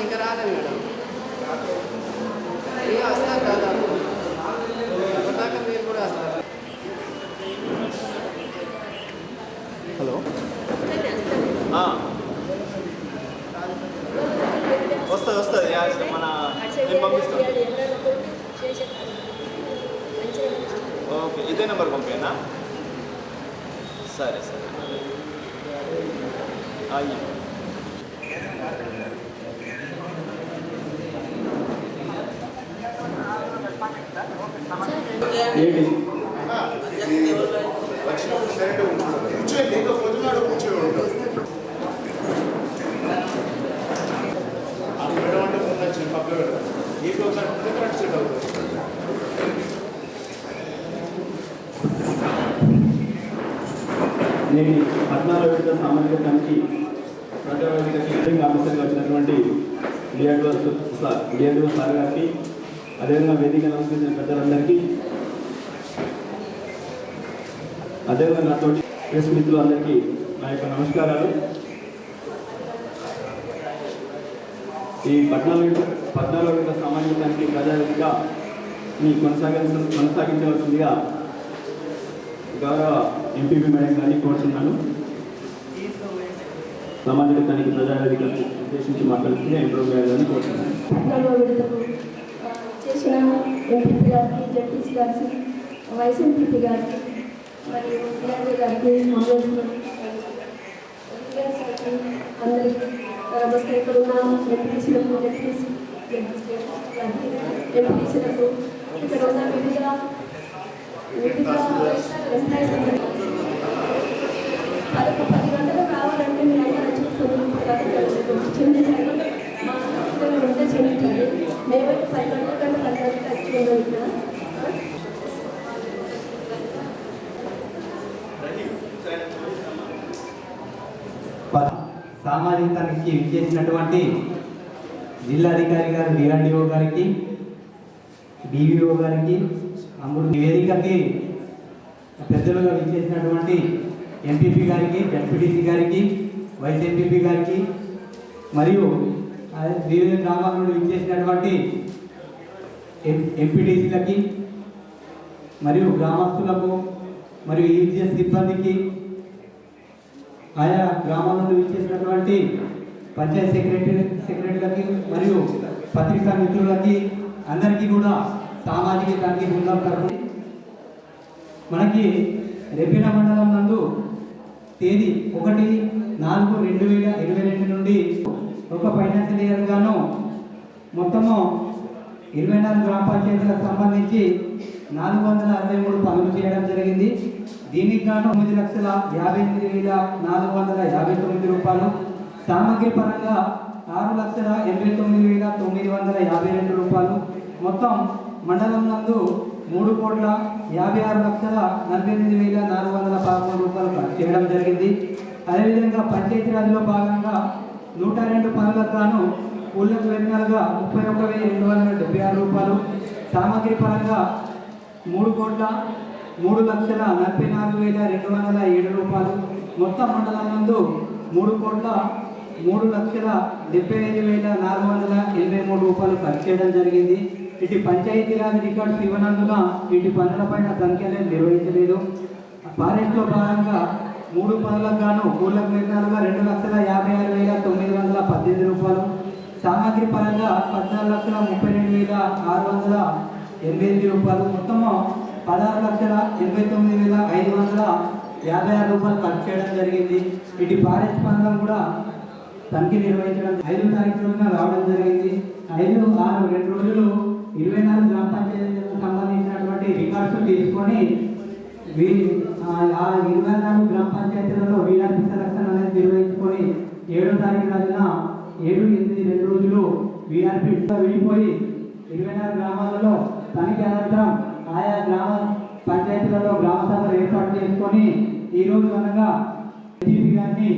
ఇంకా రాలేదు మేడం. ఇక వస్తారు దాదాపు ఎప్పటిదాకా మీరు కూడా వస్తారు. హలో వస్తుంది మన నేను పంపిస్తాను. ఓకే, ఇదే నెంబర్ పంపేనా? సరే సరే. అయ్యి నేను పద్నాలుగు విడత సామాజిక తనిఖీ ప్రజావేదిక హీరింగ్ ఆఫీసర్గా వచ్చినటువంటి డిఆర్డీఓ సార్ గారికి, అదేవిధంగా వేదిక నమస్కరించిన పెద్దలందరికీ, అదేవిధంగా నాతోటి ప్రెస్ మిత్రులందరికీ నా యొక్క నమస్కారాలు. ఈ 14వ విడత సామాజిక తనిఖీ ప్రజావేదికని కొనసాగించవలసిందిగా గౌరవ ఎంపీపీ మేడం గారిని కోరుతున్నాను. సామాజిక తనిఖీ ప్రజావేదికను ఉద్దేశించి మాట్లాడుతుంది ఎంపీ గారిని కోరుతున్నాను. చేసిన ఎంపీపీ గారికి, జడ్పీసీ గారికి, వైస్ ఎంపీపీ గారికి మరియు డిఆర్డీ గారికి, అందరికీ నమస్తే. ఇక్కడ ఉన్న ఎంపీసీలకు, ఎంపీసీలకు, ఇక్కడ ఉన్న వివిధ ఎంప్లాయీస్ అందరికీ 10 గంటలకు రావాలంటే మీరు అందరూ చిన్న మా ఉంటే చెల్లించాలి. మేమైతే 10 గంటల కంటే 10 గంటలకు వచ్చి ఉన్నాం ఇక్కడ. సామాజిక తనిఖీకి విచ్చేసినటువంటి జిల్లాధికారి గారు, డిఆర్డీఓ గారికి, డివిఓ గారికి, వేదికకి పెద్దలుగా విచ్చేసినటువంటి ఎంపీపీ గారికి, జడ్పీటీసీ గారికి, వైస్ ఎంపీపీ గారికి మరియు వివిధ గ్రామాల నుండి విచ్చేసినటువంటి ఎంపీటీసీలకి మరియు గ్రామస్తులకు మరియు ఈజీఎస్ సిబ్బందికి, ఆయా గ్రామాల నుండి విచ్చేసినటువంటి పంచాయత్ సెక్రటరీలకి మరియు పత్రికా మిత్రులకి అందరికీ కూడా సామాజిక తనిఖీ బృందం తరఫున మనకి రెబ్బెన మండలం నందు తేదీ 1/4/2022 నుండి ఒక ఫైనాన్షియల్ ఇయర్ గాను మొత్తము 24 గ్రామ పంచాయతీలకు సంబంధించి 463 పనులు చేయడం జరిగింది. దీనికి గాను 9,58,459 రూపాయలు, సామగ్రి పరంగా 6,89,952 రూపాయలు, మొత్తం మండలం నందు 3,56,48,411 రూపాయలు ఖర్చు చేయడం జరిగింది. అదేవిధంగా పంచాయతీరాజ్లో భాగంగా 102 పనులకు గాను ఊళ్ళకు వేతనాలుగా 31,276 రూపాయలు, సామగ్రి పరంగా 3,03,44,207 రూపాయలు, మొత్తం మండలం నందు 3,03,75,483 రూపాయలు ఖర్చు చేయడం జరిగింది. ఇటు పంచాయతీరాజ్ రికార్డ్స్ ఇవ్వనందున ఇటు పనులపైన తనిఖీలు నిర్వహించలేదు. ఫారెస్ట్లో భాగంగా 3 పనులకు గాను ఊళ్ళకు వేతనాలుగా 2,56,918 రూపాయలు, సామగ్రి పరంగా 14,32,688 రూపాయలు, మొత్తము 16,89,556 రూపాయలు ఖర్చు చేయడం జరిగింది. ఇటు ఫారెస్ట్ పనులను కూడా తనిఖీ నిర్వహించడం 5వ తారీఖు రోజున రావడం జరిగింది. 5, 6, 2 రోజులు 24 గ్రామ పంచాయతీలకు సంబంధించినటువంటి రికార్డ్స్ తీసుకొని 24 గ్రామ పంచాయతీలలో వీఆర్పీ సెలక్షన్ అనేది నిర్వహించుకొని 7వ తారీఖు రోజున 7, 8, 2 రోజులు వీఆర్పీ విడిపోయి 24 గ్రామాలలో తనిఖీ అనంతరం ఆయా గ్రామ పంచాయతీలలో గ్రామ సభలు ఏర్పాటు చేసుకొని ఈరోజు అనగా ఎస్పీ గారిని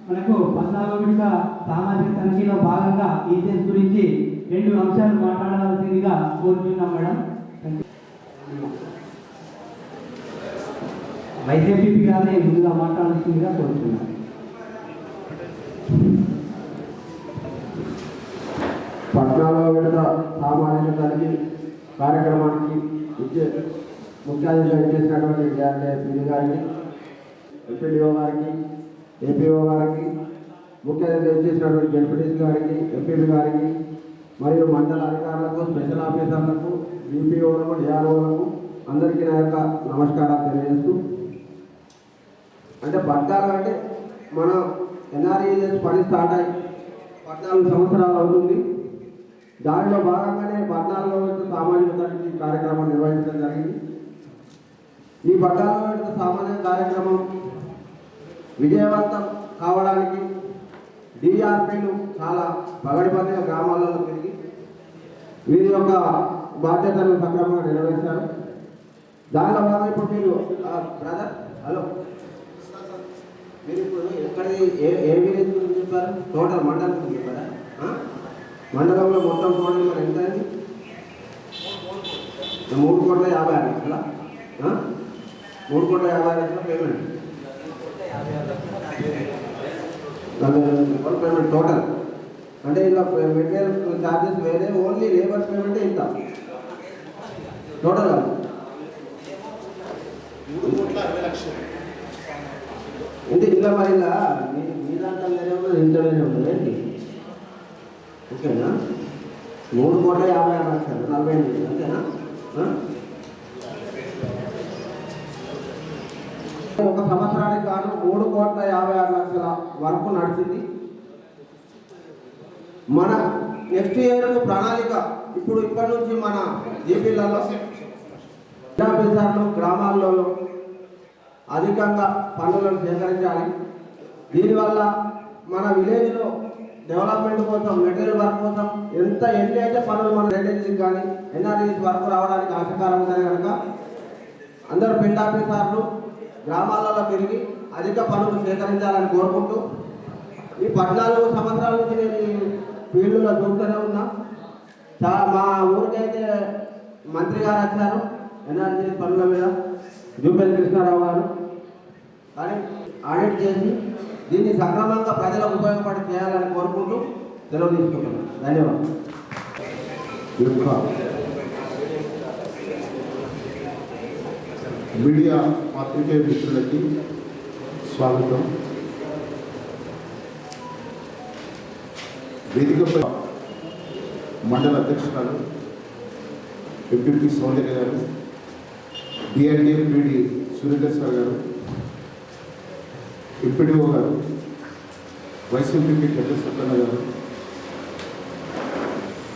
మనకు 14వ విడత సామాజిక తనిఖీలో భాగంగా ఈజీఎస్ గురించి 2 అంశాలు మాట్లాడాల్సిందిగా కోరుతున్నాం మేడం. వైసీపీ గారిని ముందుగా మాట్లాడాల్సిందిగా కోరుతున్నాను. పట్టణాల్లో విడత సామాజిక తనిఖీ కార్యక్రమానికి ముఖ్య అతిథిగా ఇచ్చేసినటువంటి పీడీ గారికి, ఎంపీడీఓ గారికి, ఏపీఓ గారికి, ముఖ్య అతిథిగా ఇచ్చేసినటువంటి జడ్పీటీసీ గారికి, ఎంపీపీ గారికి మరియు మండల అధికారులకు, స్పెషల్ ఆఫీసర్లకు, బీపీఓలకు, డిఆర్ఓలకు అందరికీ నా యొక్క నమస్కారాలు తెలియజేస్తూ, అంటే పట్టాలు అంటే మనం ఎన్ఆర్ఈఎస్ పని స్టార్ట్ అయ్యి 14 సంవత్సరాలు అవుతుంది. దానిలో భాగంగానే 14వ సామాజిక తనిఖీ కార్యక్రమం నిర్వహించడం జరిగింది. ఈ 14వ సామాజిక కార్యక్రమం విజయవంతం కావడానికి డిఆర్పీలు చాలా పగడిబందిగా గ్రామాలలో తిరిగి వీరి యొక్క బాధ్యతను సక్రమంగా నిర్వహించారు. దానిలో భాగంగా ఇప్పుడు మీరు బ్రదర్ హలో మీరు ఇప్పుడు ఎక్కడిది ఏ విలేజ్ గురించి చెప్పారు? టోటల్ మండలం గురించి చెప్పారా? మండలంలో మొత్తం టోటల్ మరి ఎంత అయింది? 3,50,00,000 3,50,00,000 పేమెంట్ పేమెంట్ టోటల్. అంటే ఇలా మెటీరియల్ ఛార్జెస్ వేరే, ఓన్లీ లేబర్ పేమెంటే ఇంత టోటల్. 3,60,00,000 అంటే ఇలా మరి ఇలా మీ దాంట్లో వేరే ఉన్నది, ఇంత వేరే ఉన్నది ఏంటి? ఓకేనా? 3,56,00,000 48 అంతేనా? ఒక సంవత్సరానికి గాను 3,56,00,000 వరకు నడిచింది. మన నెక్స్ట్ ఇయర్ ప్రణాళిక ఇప్పటి నుంచి మన జీపీలలో జిల్లాలు గ్రామాల్లో అధికంగా పన్నులను సేకరించాలి. దీనివల్ల మన విలేజ్లో డెవలప్మెంట్ కోసం, మెటీరియల్ వర్క్ కోసం ఎన్ని అయితే పనులు మన డ్రైనేజీకి కానీ ఎన్ఆర్ఈఎస్ వర్క్ రావడానికి ఆశకారం ఉంటుంది కనుక అందరూ ఫీల్డ్ ఆఫీసర్లు గ్రామాలలో తిరిగి అధిక పనులు సేకరించాలని కోరుకుంటూ, ఈ 14 సంవత్సరాల నుంచి నేను ఈ ఫీల్డ్లో చూస్తూనే ఉన్నా. మా ఊరికైతే మంత్రి గారు వచ్చారు ఎన్ఆర్ఈఎస్ పనుల మీద, జూపల్లి కృష్ణారావు గారు, కానీ ఆడిట్ చేసి దీన్ని సక్రమంగా ప్రజలకు ఉపయోగపడి చేయాలని కోరుకుంటూ సెలవు తీసుకుంటున్నాను. ధన్యవాదాలు. మీడియా పాత్రికేయ మిత్రులకి స్వాగతం. వేదికపై మండల అధ్యక్షురాలు ఎంపీపీ సౌందర్య గారు, డిఆర్డీఏ పీడీ సూర్యదర్శన్ గారు, ఎంపీడీఓ గారు, వైసీపీ చంద్రశేఖర్ గారు,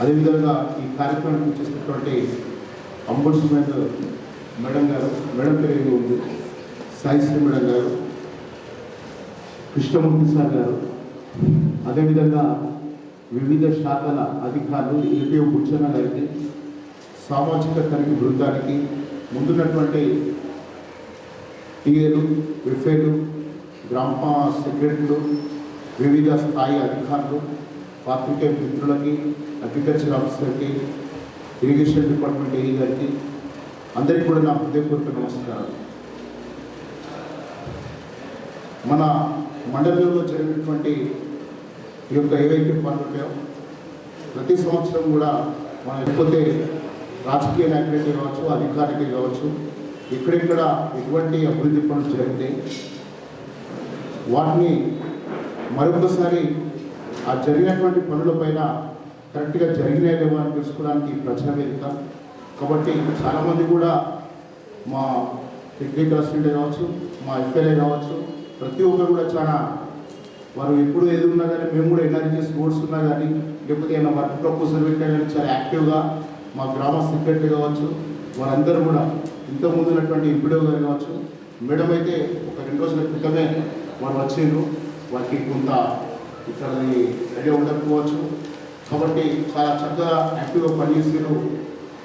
అదేవిధంగా ఈ కార్యక్రమానికి చేసినటువంటి అంబుడ్స్మెన్ మేడం గారు, మేడం పేరు ఉంది సాయిశ్రీ మేడం గారు, కృష్ణమూర్తి సార్ గారు, అదేవిధంగా వివిధ శాఖల అధికారులు, ఏపీఓ బుచ్చన్న గారికి, సామాజిక తనిఖీ బృందానికి, ముందున్నటువంటి టీఏలు, ఎఫ్ఏలు, గ్రామ సెక్రటరీలు, వివిధ స్థాయి అధికారులు, పాత్రికేయ మిత్రులకి, అగ్రికల్చర్ ఆఫీసర్కి, ఇరిగేషన్ డిపార్ట్మెంట్ ఏఈ గారికి అందరికీ కూడా నా హృదయపూర్వక నమస్కారాలు. మన మండలంలో జరిగినటువంటి ఈ యొక్క ఏవైతే పనులు ఉంటాయో ప్రతి సంవత్సరం కూడా మనం లేకపోతే రాజకీయ నాయకులకే కావచ్చు, అధికారికే కావచ్చు, ఎక్కడెక్కడ ఎటువంటి అభివృద్ధి పనులు జరిగితే వాటిని మరొకసారి ఆ జరిగినటువంటి పనులపైన కరెక్ట్గా జరిగినాయి లేవో అని తెలుసుకోవడానికి ప్రజల వేదిక. కాబట్టి చాలామంది కూడా మా టెక్నికల్ అసిస్టెంట్ కావచ్చు, మా ఎఫ్ఎల్ఏ కావచ్చు, ప్రతి ఒక్కరు కూడా చాలా వారు ఎప్పుడు ఏది ఉన్నా కానీ మేము కూడా ఎన్ఆర్జీఎస్ బోర్డ్స్ ఉన్నా కానీ లేకపోతే ఏమైనా వర్క్ ప్రపోజల్ పెట్టినా కానీ చాలా యాక్టివ్గా మా గ్రామ సెక్రటరీ కావచ్చు, వారందరూ కూడా ఇంతకుముందు ఉన్నటువంటి ఎంపీడీఓ గారు కావచ్చు, మేడం అయితే ఒక 2 రోజుల క్రితమే వారు వచ్చిండ్రు. వారికి కొంత ఇక్కడ ఐడియా ఉండకపోవచ్చు, కాబట్టి చాలా చక్కగా యాక్టివ్గా పనిచేసారు.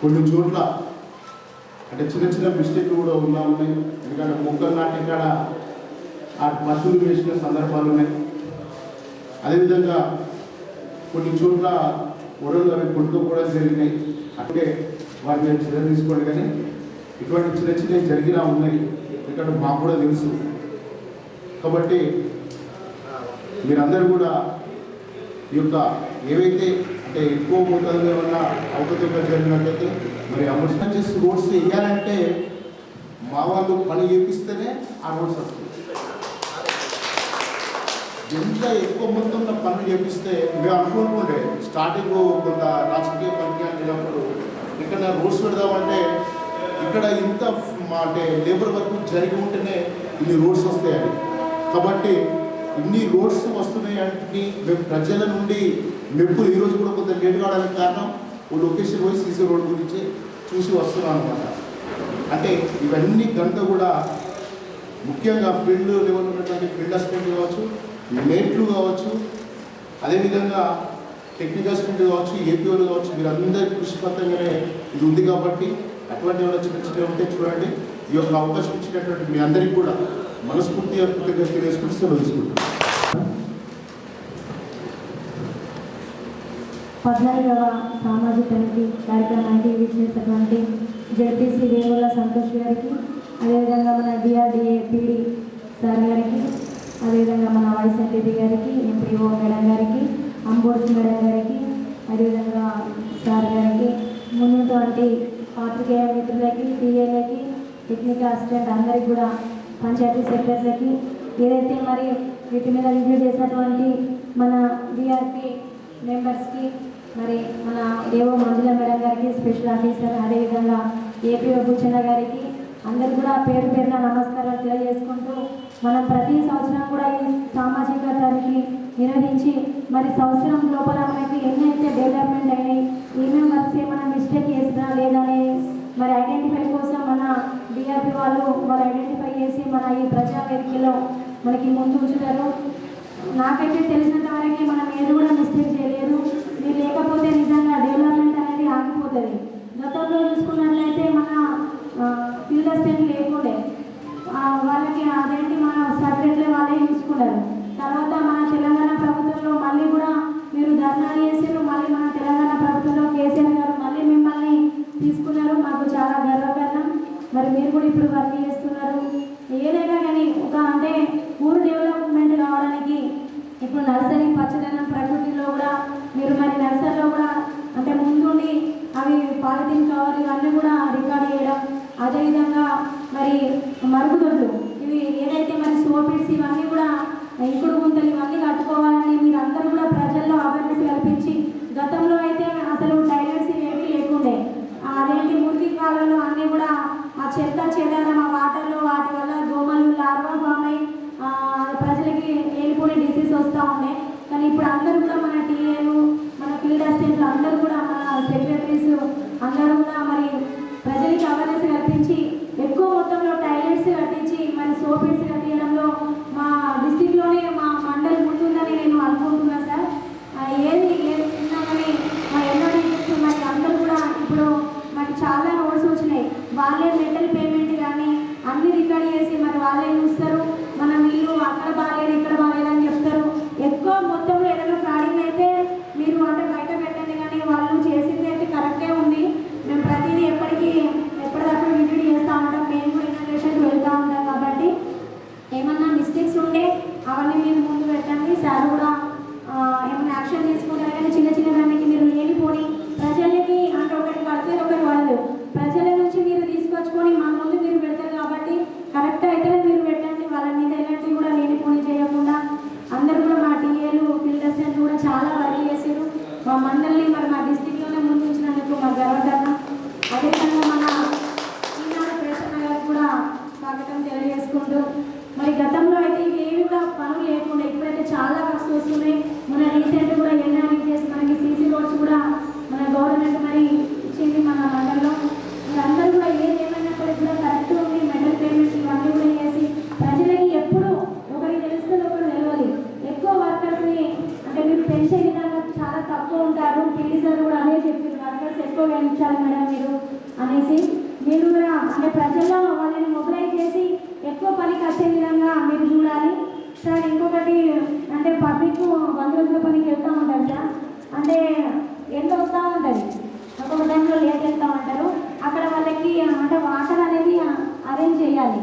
కొన్ని చోట్ల అంటే చిన్న చిన్న మిస్టేక్లు కూడా ఉన్నాయి. ఎందుకంటే మొక్కలు నాటి ఇక్కడ ఆ పశువులు వేసిన సందర్భాలు ఉన్నాయి. అదేవిధంగా కొన్ని చోట్ల ఒడలు అవి కొట్టుకోవడం జరిగినాయి. అంటే వాటిని చర్య తీసుకోండి. కానీ ఇటువంటి చిన్న చిన్నవి జరిగినా ఉన్నాయి. ఎందుకంటే మాకు కూడా తెలుసు. కాబట్టి మీరందరూ కూడా ఈ యొక్క ఏవైతే అంటే ఎక్కువ మోతాదులో ఏమన్నా అవకతవకలు జరిగినట్లయితే మరి ఎమర్జెన్సీ రోడ్స్ వేయాలంటే మా వాళ్ళు పని చేపిస్తేనే ఆ రోడ్స్ వస్తుంది. ఎంత ఎక్కువ మొత్తంలో పనులు చేపిస్తే మేము అనుకుంటుండే స్టార్టింగ్ కొంత రాజకీయ పరిజ్ఞానం లేనప్పుడు ఇక్కడ రోడ్స్ పెడదామంటే ఇక్కడ ఇంత అంటే లేబర్ వర్క్ జరిగి ఉంటేనే ఇన్ని రోడ్స్ వస్తాయని. కాబట్టి ఇన్ని రోడ్స్ వస్తున్నాయి అంటే మేము ప్రజల నుండి మెప్పులు ఈరోజు కూడా కొంత లేట్ కావడానికి కారణం ఓ లొకేషన్ పోయి సీసీ రోడ్ గురించి చూసి వస్తున్నాం అనమాట. అంటే ఇవన్నీ కనుక కూడా ముఖ్యంగా ఫీల్డ్ లెవెల్ ఉన్నటువంటి ఫీల్డ్ అసిస్టెంట్ కావచ్చు, మేట్లు కావచ్చు, అదేవిధంగా టెక్నికల్ అసిస్టెంట్ కావచ్చు, ఏపీఓలు కావచ్చు, మీరందరి కృషిపత్రంగానే ఇది ఉంది. కాబట్టి అటువంటి ఏమైనా చిన్న చిన్న ఉంటే చూడండి. ఈ యొక్క అవకాశం ఇచ్చినటువంటి మీ అందరికీ కూడా మనస్ఫూర్తిగా కృతజ్ఞతలు వేసుకుంటూ తెలుసుకుంటాం. 14వ సామాజిక తనిఖీ కార్యక్రమానికి వీక్షించినటువంటి జెడ్పీసీ వేముల సంతోష్ గారికి, అదేవిధంగా మన డిఆర్డిఏ పీడి సార్ గారికి, అదేవిధంగా మన వైస్ ఎంపీపీ గారికి, ఎంపీఓ మేడం గారికి, అంబోడ్స్ మేడం గారికి, అదేవిధంగా సార్ గారికి, ముందున్నటువంటి పాత్రికేయ మిత్రులకి, టీఏలకి, టెక్నికల్ అసిస్టెంట్ అందరికీ కూడా, పంచాయతీ సెక్రటరీలకి, ఏదైతే మరి వీటి మీద రివ్యూ చేసినటువంటి మన డిఆర్పీ మెంబర్స్కి, మరి మన ఏవో మంజుల మేడం గారికి, స్పెషల్ ఆఫీసర్, అదేవిధంగా ఏపీఓ భూచంద్ర గారికి అందరు కూడా పేరు పేరున నమస్కారాలు తెలియజేసుకుంటూ, మనం ప్రతి సంవత్సరం కూడా ఈ సామాజిక తనిఖీ నిర్వహించి మరి సంవత్సరం లోపల మనకి ఎన్నైతే డెవలప్మెంట్ అయినాయి, ఏమేమి వర్క్స్ ఏమైనా మిస్టేక్ చేసినా లేదని మరి ఐడెంటిఫై కోసం మన డిఆర్పీ వాళ్ళు ఐడెంటిఫై చేసి మన ఈ ప్రజావేదికలో మనకి ముందు ఉంచుతారు. నాకైతే తెలిసినంత వరకు మనం ఏది కూడా మిస్టేక్ చేయలేదు. మీరు లేకపోతే నిజంగా డెవలప్మెంట్ అనేది ఆగిపోతుంది. గతంలో చూసుకున్నట్లయితే మన ఫీల్డ్ అసిస్టెంట్ లేకుండే, వాళ్ళకి అదేంటి మన సపరేట్లే వాళ్ళే చూసుకున్నారు. తర్వాత మన తెలంగాణ ప్రభుత్వంలో మళ్ళీ కూడా మీరు ధర్నాలు చేసారు. మళ్ళీ మన తెలంగాణ ప్రభుత్వంలో కేసీఆర్ గారు మళ్ళీ మిమ్మల్ని తీసుకున్నారు. మాకు చాలా గర్వకారణం. మరి మీరు కూడా ఇప్పుడు వర్క్ చేస్తున్నారు. ఏదైనా కానీ ఒక అంటే ఊరు డెవలప్మెంట్ కావడానికి ఇప్పుడు నర్సరీ పచ్చదనం ప్రకృతిలో కూడా మీరు మరి నర్సరీలో కూడా అంటే ముందుండి అవి పాలిథిన్ కవర్ ఇవన్నీ కూడా రికార్డ్ చేయడం, అదేవిధంగా మరి మరుగుదొడ్లు ఇవి ఏదైతే మరి సోపిడ్స్ ఇవన్నీ కూడా ఇంకుడు గుంతలు ఇవన్నీ కట్టుకోవాలని మీరు అందరూ కూడా ప్రజల్లో అవేర్నెస్ కల్పించి, గతంలో అయితే అసలు టాయిలెట్స్ ఏమీ లేకుండే, అదేంటి మురికి కాలంలో అన్నీ కూడా ఆ చెత్త చెదారం ఆ వాటర్లో వాటి వల్ల దోమలు లార్వా ఫామ్ అయ్యి ప్రజలకి వెళ్ళిపోయిన డిసీజ్ వస్తూ ఉండే. కానీ ఇప్పుడు అందరూ కూడా మన టీఏలు, మన ఫీల్డ్ అసిస్టెంట్లు అందరూ కూడా మన సెక్రటరీస్ అందరూ కూడా మరి ప్రజలకి అవేర్నెస్ కల్పించి ఎక్కువ మొత్తంలో టాయిలెట్స్ కట్టించి మరి సోపిడ్స్ కట్టించడంలో మా డిస్టిక్లోనే మా మండలి ముందుందని నేను అనుకుంటున్నాను సార్. ఏది ఉన్నా కానీ మా ఎన్నో డిస్ట్రిక్ట్స్ మరి అందరూ కూడా ఇప్పుడు మనకి చాలా రోడ్స్ వచ్చినాయి. వాళ్ళే మెటల్ పేమెంట్ కానీ అన్ని రికార్డ్ చేసి మరి వాళ్ళే చూస్తారు. మనం వీళ్ళు అక్కడ బాగాలేదు ఇక్కడ బాగాలేదని చెప్తారు. ఎక్కువ మొత్తంలో ఏదైనా ఫ్రాడింగ్ అయితే మీరు అంటే బయట పెట్టండి, కానీ వాళ్ళు చేసింది అయితే కరెక్టే ఉంది. మేము ప్రతిదీ ఎప్పటికప్పుడు విజిట్ చేస్తూ ఉంటాం. మేము కూడా ఇన్నోవేషన్కి వెళ్తూ ఉంటాం. కాబట్టి ఏమన్నా మిస్టేక్స్ ఉంటే అవన్నీ మీరు ముందు పెట్టండి. సార్ కూడా ఏమైనా యాక్షన్ తీసుకుంటారు. కానీ చిన్న చిన్న దానికి మీరు లేనిపోని ప్రజలకి అంటే ఒకటి పడితే ఒకటి పడదు, ప్రజల నుంచి మీరు తీసుకొచ్చుకొని మా ముందు మీరు పెడతారు. కాబట్టి కరెక్ట్ అయితేనే మీరు పెట్టండి. వాళ్ళ మీద ఎలాంటివి కూడా లేనిపోని చేయకుండా అందరూ కూడా మా టీఏలు ఫీల్డ్ అసిస్టెంట్లు కూడా చాలా వర్క్ చేశారు. మా మండలిని మరి మా డిస్టిక్లోనే ముందుంచినందుకు మా గర్వకారణం. అదేవిధంగా మన ఈనాడు ప్రసన్న గారికి కూడా స్వాగతం తెలియజేసుకుంటూ, మరి గతంలో అయితే ఏవి కూడా పనులు లేకుండా ఇప్పుడైతే చాలా వర్క్స్ వస్తున్నాయి. మన రీసెంట్ కూడా ఎన్ఆర్ఈ చేసి మనకి సీసీ రోడ్స్ కూడా మన గవర్నమెంట్ మరి ఇచ్చింది మన మండలంలో. అందరూ కూడా ఏది ఏమైనప్పటికీ కూడా కరెక్ట్ ఉంది. మెటల్ పేమెంట్స్ ఇవన్నీ కూడా చేసి ప్రజలకి ఎప్పుడు ఒకరికి తెలుస్తుంది ఒకరు తెలియాలి. ఎక్కువ వర్కర్స్ని అంటే మీరు పెంచే విధంగా చాలా తక్కువ ఉంటారు. పీడీ సార్ కూడా అదే చెప్పారు, వర్కర్స్ ఎక్కువ పెంచాలి మేడం మీరు అనేసి. మీరు కూడా అంటే ప్రజల్లో వాళ్ళని మొబిలైజ్ చేసి ఎక్కువ పనికి వచ్చే విధంగా మీరు చూడాలి సార్. ఇంకొకటి అంటే పబ్లిక్ 100 రోజుల పనికి వెళ్తూ ఉంటారు సార్. అంటే ఎంత వస్తూ ఉంటుంది, ఒక్కొక్క టైంలో లేట్ వెళ్తూ ఉంటారు. అక్కడ వాళ్ళకి అంటే వాటర్ అనేది అరేంజ్ చేయాలి.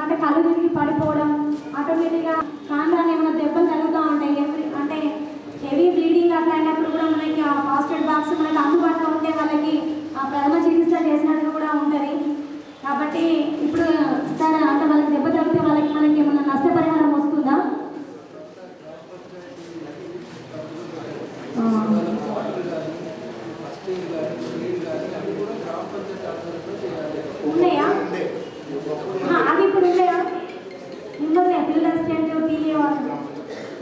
అంటే కళ్ళు తిరిగి పడిపోవడం, ఆటోమేటిక్గా కాండాన్ని ఏమైనా దెబ్బలు తగులుతూ ఉంటాయి. అంటే హెవీ బ్లీడింగ్ అట్లా అయినప్పుడు కూడా మనకి ఆ ఫాస్ట్ ఎయిడ్ బాక్స్ మనకి అందుబాటులో ఉంటే వాళ్ళకి ఆ ప్రథమ చికిత్స చేసినట్టు కూడా ఉంటుంది. కాబట్టి ఇప్పుడు సార్ అంటే వాళ్ళకి దెబ్బ తగిలితే వాళ్ళకి మనకి ఏమైనా నష్టపరిహారం వస్తుందా? ఉన్నాయా? అది ఇప్పుడు ఉన్నాయా? ఉన్నాయా? ఫీల్డ్ అసిస్టెంట్ టీఏ వాళ్ళు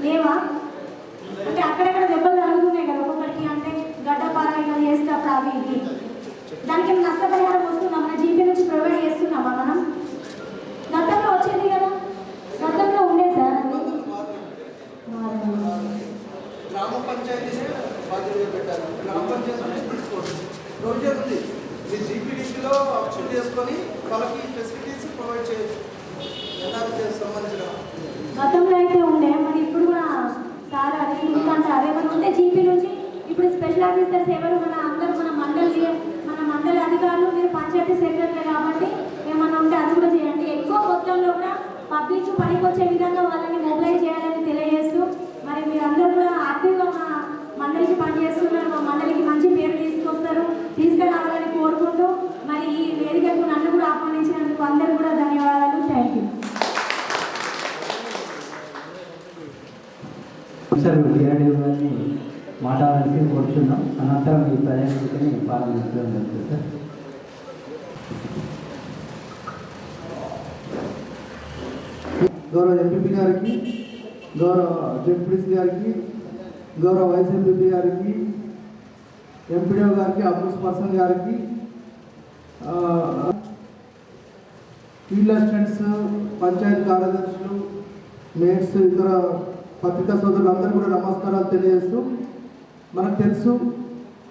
లేవా? అంటే అక్కడక్కడ దెబ్బలు తగులుతున్నాయి కదా ఒక్కొక్కరికి, అంటే గడ్డపార ఇలా చేసేటప్పుడు అవి ఇవి, దానికి నష్టపరిహారం వస్తుందా? మన జీపీ నుంచి ప్రొవైడ్ చేస్తున్నామా మనం? గతంలో వచ్చేది కదా, గతంలో ఉండే సార్ గ్రామ పంచాయతీనే బాధ్యతగా పెట్టారు. గ్రామ పంచాయతీ తీసుకోండి, ప్రొవిజన్ ఉంది. మీ జీపీడీపీలో అప్రూవ్ చేసుకొని వాళ్ళకి ఫెసిలిటీస్ ప్రొవైడ్ చేయొచ్చు. సంబంధించిన గతంలో అయితే ఉండే, మరి ఇప్పుడు కూడా సార్ అదే ఉందంటారు. ఏమైనా ఉంటే జీపీ నుంచి ఇప్పుడు స్పెషల్ ఆఫీసర్స్ ఎవరు మన అందరూ మన మండలి అధికారులు, మీరు పంచాయతీ సెక్రటరీ కాబట్టి ఏమన్నా ఉంటే అది కూడా చేయండి. ఎక్కువ మొత్తంలో కూడా పబ్లిక్ పనికొచ్చే విధంగా వాళ్ళని మొబిలైజ్ చేయాలని తెలియజేస్తూ, మరి మీరందరూ కూడా యాక్టివ్గా మా మండలికి పనిచేస్తున్నారు, మా మండలికి మంచి పేరు తీసుకురావాలని కోరుకుంటూ, మరి ఈ వేదికకు నన్ను కూడా ఆహ్వానించినందుకు అందరూ కూడా ధన్యవాదాలు. Thank you. సార్ డిఆర్డీఓ గారిని మాట్లాడాలని కోరుతున్నాం. అనంతరం ఈ ప్రజావేదికని ప్రారంభించడం జరుగుతుంది సార్. గౌరవ ఎంపీపీ గారికి, గౌరవ జెడ్పీసీ గారికి, గౌరవ వైస్ ఎంపీపీ గారికి, ఎంపీడీఓ గారికి, అబ్రూస్ పర్సన్ గారికి, ఫీల్డ్ అసిస్టెంట్స్, పంచాయతీ కార్యదర్శులు, మేట్స్, ఇతర పత్రికా సోదరులందరూ కూడా నమస్కారాలు తెలియజేస్తూ, మనకు తెలుసు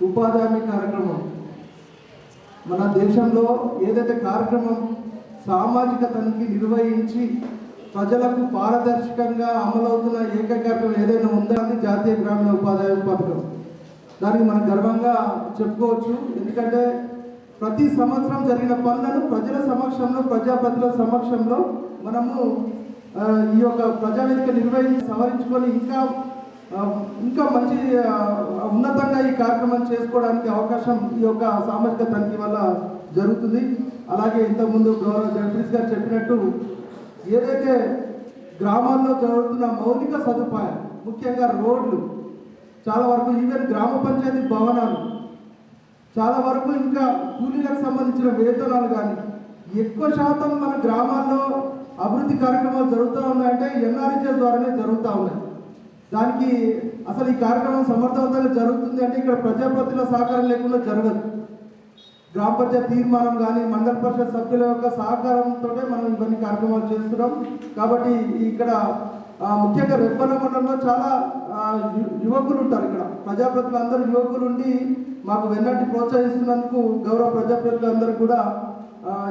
ఉపాధి హామీ కార్యక్రమం మన దేశంలో ఏదైతే కార్యక్రమం సామాజిక తనిఖీ నిర్వహించి ప్రజలకు పారదర్శకంగా అమలవుతున్న ఏకైక కార్యక్రమం ఏదైనా ఉందో అది జాతీయ గ్రామీణ ఉపాధి హామీ పథకం. దానికి మనం గర్వంగా చెప్పుకోవచ్చు. ఎందుకంటే ప్రతి సంవత్సరం జరిగిన పనులను ప్రజల సమక్షంలో, ప్రజాప్రతినిధుల సమక్షంలో మనము ఈ యొక్క ప్రజావేదిక నిర్వహించి సవరించుకొని ఇంకా మంచి ఉన్నతంగా ఈ కార్యక్రమం చేసుకోవడానికి అవకాశం ఈ యొక్క సామాజిక తనిఖీ వల్ల జరుగుతుంది. అలాగే ఇంతకుముందు గౌరవ జడ్పీసీ గారు చెప్పినట్టు ఏదైతే గ్రామాల్లో జరుగుతున్న మౌలిక సదుపాయాలు, ముఖ్యంగా రోడ్లు, చాలా వరకు ఈవెన్ గ్రామ పంచాయతీ భవనాలు, చాలా వరకు ఇంకా కూలీలకు సంబంధించిన వేతనాలు కానీ ఎక్కువ శాతం మన గ్రామాల్లో అభివృద్ధి కార్యక్రమాలు జరుగుతూ ఉన్నాయంటే ఎన్ఆర్హెచ్ఎస్ ద్వారానే జరుగుతూ ఉన్నాయి. దానికి అసలు ఈ కార్యక్రమం సమర్థవంతంగా జరుగుతుంది అంటే ఇక్కడ ప్రజాప్రతినిధుల సహకారం లేకుండా జరగదు. గ్రామ పంచాయతీ తీర్మానం కానీ మండల పరిషత్ సభ్యుల యొక్క సహకారంతో మనం ఇవన్నీ కార్యక్రమాలు చేస్తున్నాం. కాబట్టి ఇక్కడ ముఖ్యంగా రెప్పల మండలంలో చాలా యువకులు ఉంటారు. ఇక్కడ ప్రజాప్రతినిధులు అందరూ యువకులు ఉండి మాకు వెన్నట్టి ప్రోత్సహిస్తున్నందుకు గౌరవ ప్రజాప్రతినిధులందరూ కూడా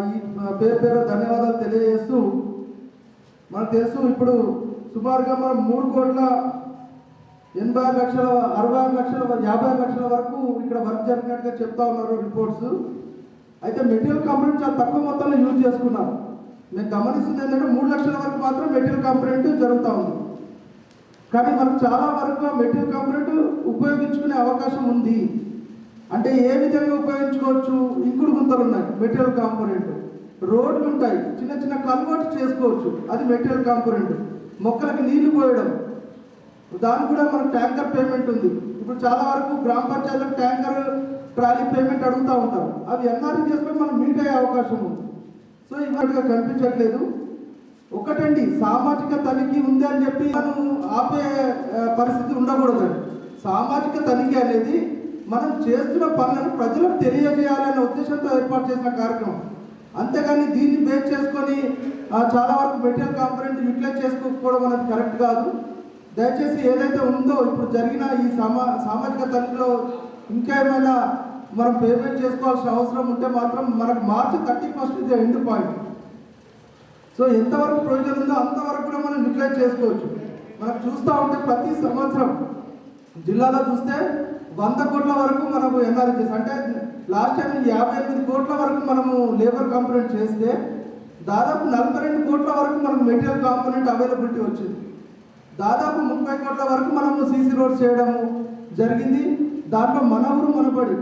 ఈ పేరు ధన్యవాదాలు తెలియజేస్తూ, మనకు తెలుసు ఇప్పుడు సుమారుగా మనం 3,86,00,000, 66,00,000, 56,00,000 వరకు ఇక్కడ వర్క్ జరిగినట్టుగా చెప్తా ఉన్నారు రిపోర్ట్స్. అయితే మెటీరియల్ కాంపోనెంట్ చాలా తక్కువ మొత్తంలో యూజ్ చేసుకున్నాం. నేను గమనిస్తుంది ఏంటంటే 3 లక్షల వరకు మాత్రం మెటీరియల్ కాంపోనెంట్ జరుగుతూ ఉంది. కానీ మనకు చాలా వరకు మెటీరియల్ కాంపోనెంట్ ఉపయోగించుకునే అవకాశం ఉంది. అంటే ఏ విధంగా ఉపయోగించుకోవచ్చు? ఇంకుడు గుంతలు ఉన్నాయి, మెటీరియల్ కాంపోనెంట్. రోడ్లు ఉంటాయి, చిన్న చిన్న కన్వర్ట్ చేసుకోవచ్చు, అది మెటీరియల్ కాంపోనెంట్. మొక్కలకు నీళ్లు పోయడం, దానికి కూడా మనకు ట్యాంకర్ పేమెంట్ ఉంది. ఇప్పుడు చాలా వరకు గ్రామ పంచాయతీలకు ట్యాంకర్ ట్రాలీ పేమెంట్ అడుగుతూ ఉంటారు. అవి ఎన్ఆర్ఈ చేసుకొని మనం మీట్ అయ్యే అవకాశం ఉంది. సో ఇవాళగా కనిపించట్లేదు. ఒకటండి, సామాజిక తనిఖీ ఉంది అని చెప్పి మనం ఆపే పరిస్థితి ఉండకూడదండి. సామాజిక తనిఖీ అనేది మనం చేస్తున్న పనులను ప్రజలకు తెలియజేయాలనే ఉద్దేశంతో ఏర్పాటు చేసిన కార్యక్రమం. అంతేగాని దీన్ని బేస్ చేసుకొని చాలా వరకు మెటీరియల్ కాంపోనెంట్ యూటిలైజ్ చేసుకోకపోవడం అనేది కరెక్ట్ కాదు. దయచేసి ఏదైతే ఉందో ఇప్పుడు జరిగిన ఈ సామాజిక తనిఖీలో ఇంకా ఏమైనా మనం పేమెంట్ చేసుకోవాల్సిన అవసరం ఉంటే మాత్రం మనకు మార్చి 31 ఇది ఎండ్ పాయింట్. సో ఎంతవరకు ప్రయోజనం ఉందో అంతవరకు కూడా మనం యూటిలైజ్ చేసుకోవచ్చు. మనం చూస్తూ ఉంటే ప్రతి సంవత్సరం జిల్లాలో చూస్తే 100 కోట్ల వరకు మనకు ఎన్ఆర్హెచ్ఎస్, అంటే లాస్ట్ టైం 58 కోట్ల వరకు మనము లేబర్ కాంపోనెంట్ చేస్తే దాదాపు 42 కోట్ల వరకు మనకు మెటీరియల్ కాంపోనెంట్ అవైలబిలిటీ వచ్చింది. దాదాపు 30 కోట్ల వరకు మనము సీసీ రోడ్స్ చేయడము జరిగింది. దాంట్లో మన ఊరు మనబడి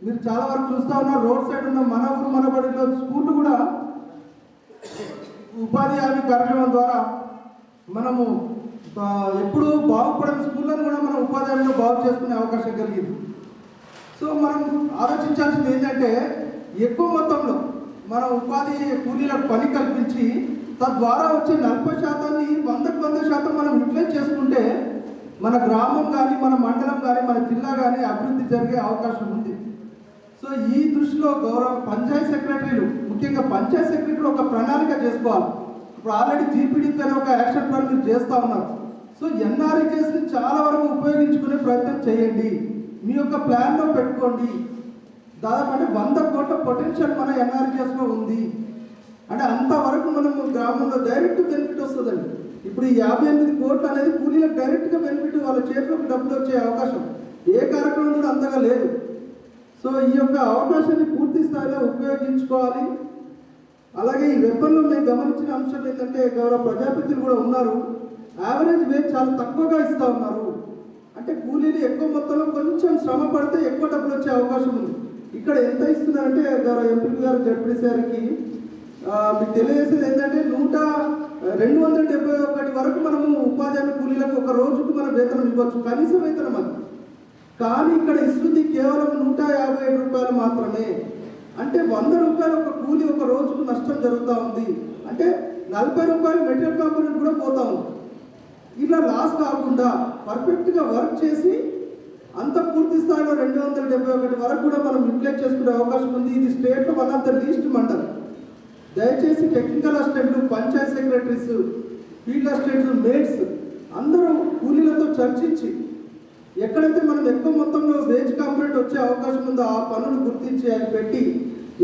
మీరు చాలా వరకు చూస్తూ ఉన్నారు. రోడ్ సైడ్ ఉన్న మన ఊరు మనబడిలో స్కూళ్ళు కూడా ఉపాధి హామీ కార్యక్రమం ద్వారా మనము ఎప్పుడు బాగుపడని స్కూళ్ళను కూడా మనం ఉపాధి హామీలో బాగు చేసుకునే అవకాశం కలిగింది. సో మనం ఆలోచించాల్సింది ఏంటంటే ఎక్కువ మొత్తంలో మన ఉపాధి కూలీలకు పని కల్పించి తద్వారా వచ్చే 40%ని 100% మనం యూటిలైజ్ చేసుకుంటే మన గ్రామం కానీ మన మండలం కానీ మన జిల్లా కానీ అభివృద్ధి జరిగే అవకాశం ఉంది. సో ఈ దృష్టిలో గౌరవ పంచాయత్ సెక్రటరీలు ముఖ్యంగా పంచాయత్ సెక్రటరీలు ఒక ప్రణాళిక చేసుకోవాలి. ఇప్పుడు ఆల్రెడీ జీపీడీ పైన ఒక యాక్షన్ ప్లాన్ మీరు చేస్తూ ఉన్నారు. సో ఎన్ఆర్ఈజెస్ని చాలా వరకు ఉపయోగించుకునే ప్రయత్నం చేయండి. మీ యొక్క ప్లాన్లో పెట్టుకోండి. దాదాపు అంటే 100 కోట్ల పొటెన్షియల్ మన ఎన్ఆర్ఈజెస్లో ఉంది. అంటే అంతవరకు మనం గ్రామంలో డైరెక్ట్ బెనిఫిట్ వస్తుందండి. ఇప్పుడు ఈ 58 కోట్లు అనేది కూలీలకు డైరెక్ట్గా బెనిఫిట్, వాళ్ళ చేతిలోకి డబ్బులు వచ్చే అవకాశం ఏ కార్యక్రమం కూడా అంతగా లేదు. సో ఈ యొక్క అవకాశాన్ని పూర్తి స్థాయిలో ఉపయోగించుకోవాలి. అలాగే ఈ వెబ్బన్లో మేము గమనించిన అంశం ఏంటంటే గౌరవ ప్రజాప్రతినిధులు కూడా ఉన్నారు. యావరేజ్ వేజ్ చాలా తక్కువగా ఇస్తూ ఉన్నారు. అంటే కూలీలు ఎక్కువ మొత్తంలో కొంచెం శ్రమ పడితే ఎక్కువ డబ్బులు వచ్చే అవకాశం ఉంది. ఇక్కడ ఎంత ఇస్తున్నారంటే గౌరవ ఎంపీ గారు జడ్పీసీ గారికి మీకు తెలియజేసేది ఏంటంటే 271 వరకు మనము ఉపాధి హామీ కూలీలకు ఒక రోజుకు మనం వేతనం ఇవ్వచ్చు, కనీస వేతనం అది. కానీ ఇక్కడ ఇస్తుంది కేవలం 157 రూపాయలు మాత్రమే. అంటే 100 రూపాయలు ఒక కూలీ ఒక రోజుకు నష్టం జరుగుతూ ఉంది. అంటే 40 రూపాయలు మెటీరియల్ కాంపోనెంట్ కూడా పోతా ఉంది. ఇలా లాస్ కాకుండా పర్ఫెక్ట్గా వర్క్ చేసి అంత పూర్తి స్థాయిలో 271 వరకు కూడా మనం యూటిలైజ్ చేసుకునే అవకాశం ఉంది. ఇది స్టేట్లో one of the least mandal. దయచేసి టెక్నికల్ అసిస్టెంట్లు, Panchayat secretaries, field assistants, mates అందరూ కూలీలతో చర్చించి ఎక్కడైతే మనం ఎక్కువ మొత్తంలో వేజ్ కాంపోనెంట్ వచ్చే అవకాశం ఉందో ఆ పనులు గుర్తించి అవి పెట్టి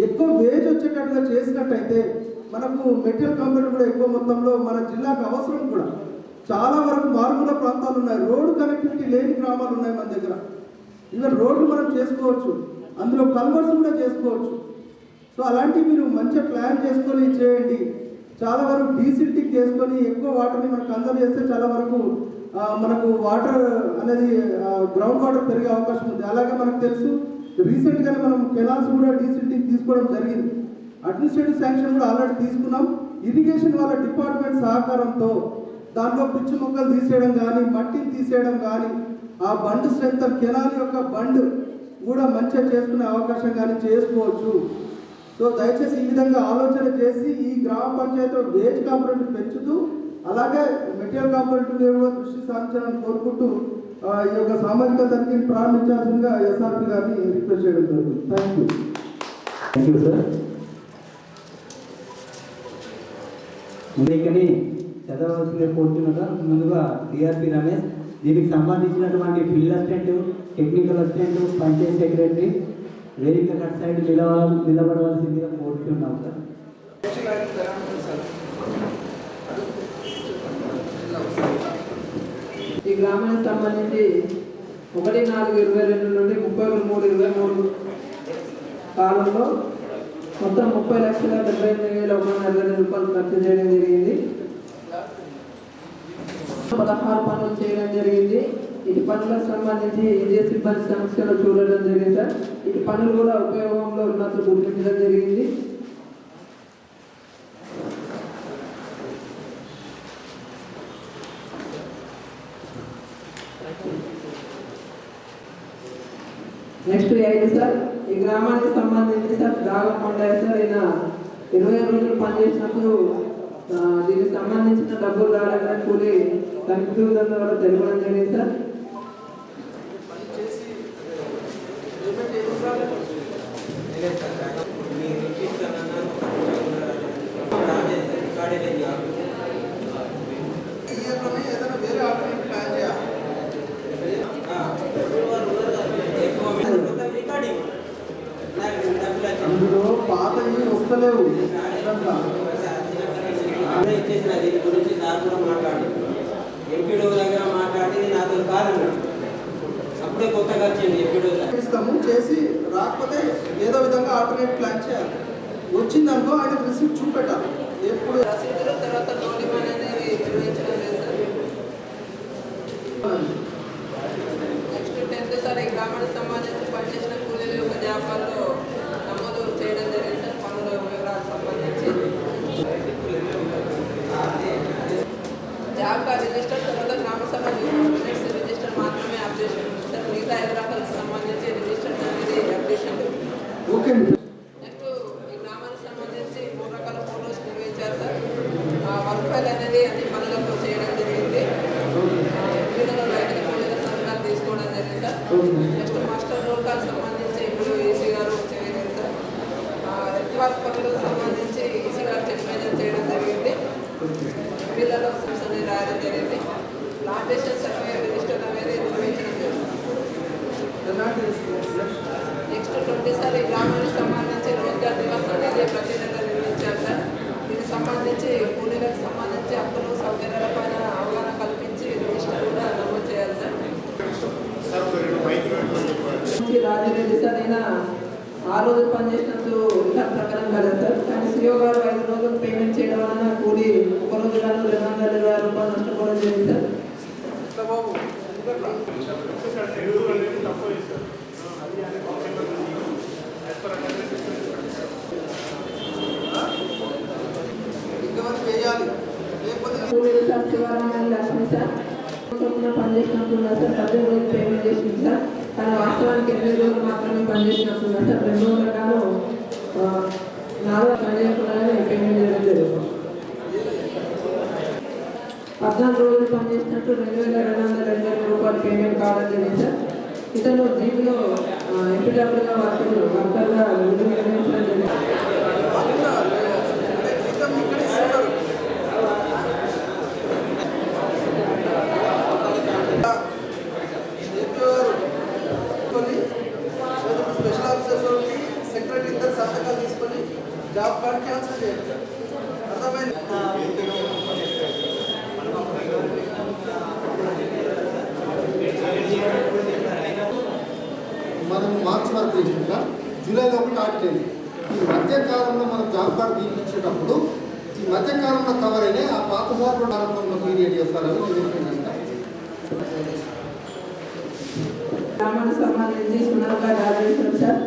ఎక్కువ వేజ్ వచ్చేటట్టుగా చేసినట్టయితే మనకు మెటీరియల్ కాంపోనెంట్ కూడా ఎక్కువ మొత్తంలో మన జిల్లాకు అవసరం కూడా. చాలా వరకు మారుమూల ప్రాంతాలు ఉన్నాయి, రోడ్డు కనెక్టివిటీ లేని గ్రామాలు ఉన్నాయి మన దగ్గర. ఈవెన్ రోడ్లు మనం చేసుకోవచ్చు, అందులో కల్వర్స్ కూడా చేసుకోవచ్చు. సో అలాంటివి మీరు మంచిగా ప్లాన్ చేసుకొని చేయండి. చాలా వరకు డీసిల్టింగ్ చేసుకొని ఎక్కువ వాటర్ని మనం కన్సర్వ్ చేస్తే చాలా వరకు మనకు వాటర్ అనేది గ్రౌండ్ వాటర్ పెరిగే అవకాశం ఉంది. అలాగే మనకు తెలుసు రీసెంట్గానే మనం కెనాల్స్ కూడా డీసిల్టింగ్ తీసుకోవడం జరిగింది. అడ్మినిస్ట్రేటివ్ శాంక్షన్ కూడా ఆల్రెడీ తీసుకున్నాం. ఇరిగేషన్ వాళ్ళ డిపార్ట్మెంట్ సహకారంతో దాంట్లో పిచ్చి మొక్కలు తీసేయడం కానీ, మట్టిని తీసేయడం కానీ, ఆ బండ్ స్ట్రెంత్ కెనాల్ యొక్క బండ్ కూడా మంచిగా చేసుకునే అవకాశం కానీ చేసుకోవచ్చు. సో దయచేసి ఈ విధంగా ఆలోచన చేసి ఈ గ్రామ పంచాయతీలో వేజ్ కాంపోనెంట్ పెంచుతూ అలాగే మెటీరియల్ కాంపోనెంట్ మీద కూడా దృష్టి సారించాలని కోరుకుంటూ ఈ యొక్క సామాజిక తనిఖీని ప్రారంభించాల్సిందిగా ఎస్ఆర్పి గారిని రిక్వెస్ట్ చేయడం జరుగుతుంది. Thank you sir. ముందుకని చదవలసిందే కోరుతున్నగా ముందుగా డిఆర్పి రమేష్, దీనికి సంబంధించినటువంటి field assistant, technical assistant, panchayat secretary వేదిక కట్ సైడ్ నిలబడవలసిందిగా కోరుతున్నాం సార్. ఈ గ్రామానికి సంబంధించి 1/4/22 నుండి 31/3/23 కాలంలో మొత్తం 30,78,142 రూపాయలు ఖర్చు చేయడం జరిగింది. 16 పనులు చేయడం జరిగింది. ఇటు పనులకు సంబంధించి ఇదే సిబ్బంది సమస్యలు చూడడం జరిగింది సార్. ఇటు పనులు కూడా ఉపయోగంలో ఉన్నట్లు గుర్తించడం జరిగింది. నెక్స్ట్ 5 సార్, ఈ గ్రామానికి సంబంధించి సార్ దాగకొండ సార్ ఈయన 20 రోజులు పనిచేసినప్పుడు దీనికి సంబంధించిన డబ్బులు రావడానికి కూలి తనిఖీ ద్వారా తెలపడం జరిగింది సార్. అందులో పాత వస్తలేవు. ఇచ్చేసిన దీని గురించి సార్ కూడా మాట్లాడి ఎంపీడో దగ్గర మాట్లాడి నాతో కాదన్నాడు. అప్పుడే కొత్తగా వచ్చింది ఎంపీడో ఇస్తాము చేసి రాకపోతే ఏదో విధంగా ఆల్టర్నేట్ ప్లాన్ చేయాలి. వచ్చిందనుకో ఆయన రిసిప్ట్ చూపెట్టాలి. ఇప్పుడు రసీదుల తర్వాత నోటిమన్ అనేది నిర్వహించడం లేదు సార్. నెక్స్ట్ 10th సార్ ఈ గ్రామానికి సంబంధించి పనిచేసిన కూలీల యొక్క జాబితాలో నమోదు చేయడం జరిగింది సార్. పన్నుల వివరాలకు సంబంధించి జాబ్ కార్డ్ రిజిస్టర్ తర్వాత గ్రామ సభ రిజిస్టర్ మాత్రమే అప్డేషన్ ఉంది సార్. మిగతా 5 రకాలకు సంబంధించి రిజిస్టర్స్ అనేది అప్డేషన్ ఓకే నెక్స్ట్ ఈ గ్రామానికి సంబంధించి 3 రకాల ఫోటోస్ నిర్వహించారు సార్. వర్క్ ఫైల్ అనేది అన్ని పనులకు చేయడం జరిగింది. వీళ్ళలో రైతుల కూలీల సంతకాలు తీసుకోవడం జరిగింది sir. Next master roll call సంబంధించి ఇప్పుడు ఈసీ గారు చేయలేదు సార్. ఎత్తివాక్ పనులకు సంబంధించి ఈసీ గారు చెక్ చేయడం జరిగింది. వీళ్ళలో అనేది రాయడం జరిగింది. ప్లాంటేషన్ సర్వే రిజిస్టర్ అనేది నిర్వహించడం జరిగింది. నెక్స్ట్ 20 సార్ ఈ గ్రామానికి సంబంధించి రోజ్గార్ దివస్ అనేది ప్రతి నెల నిర్వహించారు సార్. దీనికి సంబంధించి కూలీలకు సంబంధించి హక్కులు సౌకర్యాల పైన అవగాహన కల్పించి రిజిస్టర్ కూడా నమోదు చేయాలి సార్. రాజురెడ్డి సార్ ఈయన 6 రోజులు పనిచేసినందుకు రికార్డ్ ప్రకారం కదా సార్. కానీ సిఓ గారు 5 రోజులు పేమెంట్ చేయడం వలన కూలి 1 రోజు గాను 220 రూపాయలు నష్టపోవడం జరిగింది సార్. కూలీలు సార్ శివరామన్ లక్ష్మి సార్ పనిచేసినట్టున్నారు సార్. 18 రోజులు పేమెంట్ చేసింది సార్. కానీ వాస్తవానికి 8 రోజులు మాత్రమే పనిచేసినట్టున్నారు సార్. 2 రోజుల కాను 4 పనిచేయకుండానే పేమెంట్ చేయడం జరుగుతుంది. 14 రోజులు పనిచేసినట్టు 2,220 రూపాయలు పేమెంట్ కావడం జరిగింది సార్. ఇతను జీవిలో ఎంపీడబ్ల్యూగా వర్కర్గా నిర్వహించడం జరిగింది. స్పెషల్ ఆఫీసర్ సెక్రటరీ ఇద్దరు సంతకాలు తీసుకొని జాబ్ కార్డ్ క్యాన్సిల్ చేయాలి. అర్థమైంది. మనం మార్చి వరకు వేసుకుంటా, జూలైలో ఒకటి ఆడిటైంది. ఈ మధ్యకాలంలో మనం జాబ్ కార్డు తీపించేటప్పుడు ఈ మధ్యకాలంలో కవర్ అయినా ఆ పాత ప్రారంభంలో పీరియడ్ చేస్తారని గ్రామానికి సంబంధించి సునల్గా రాజేశ్వర్ సార్.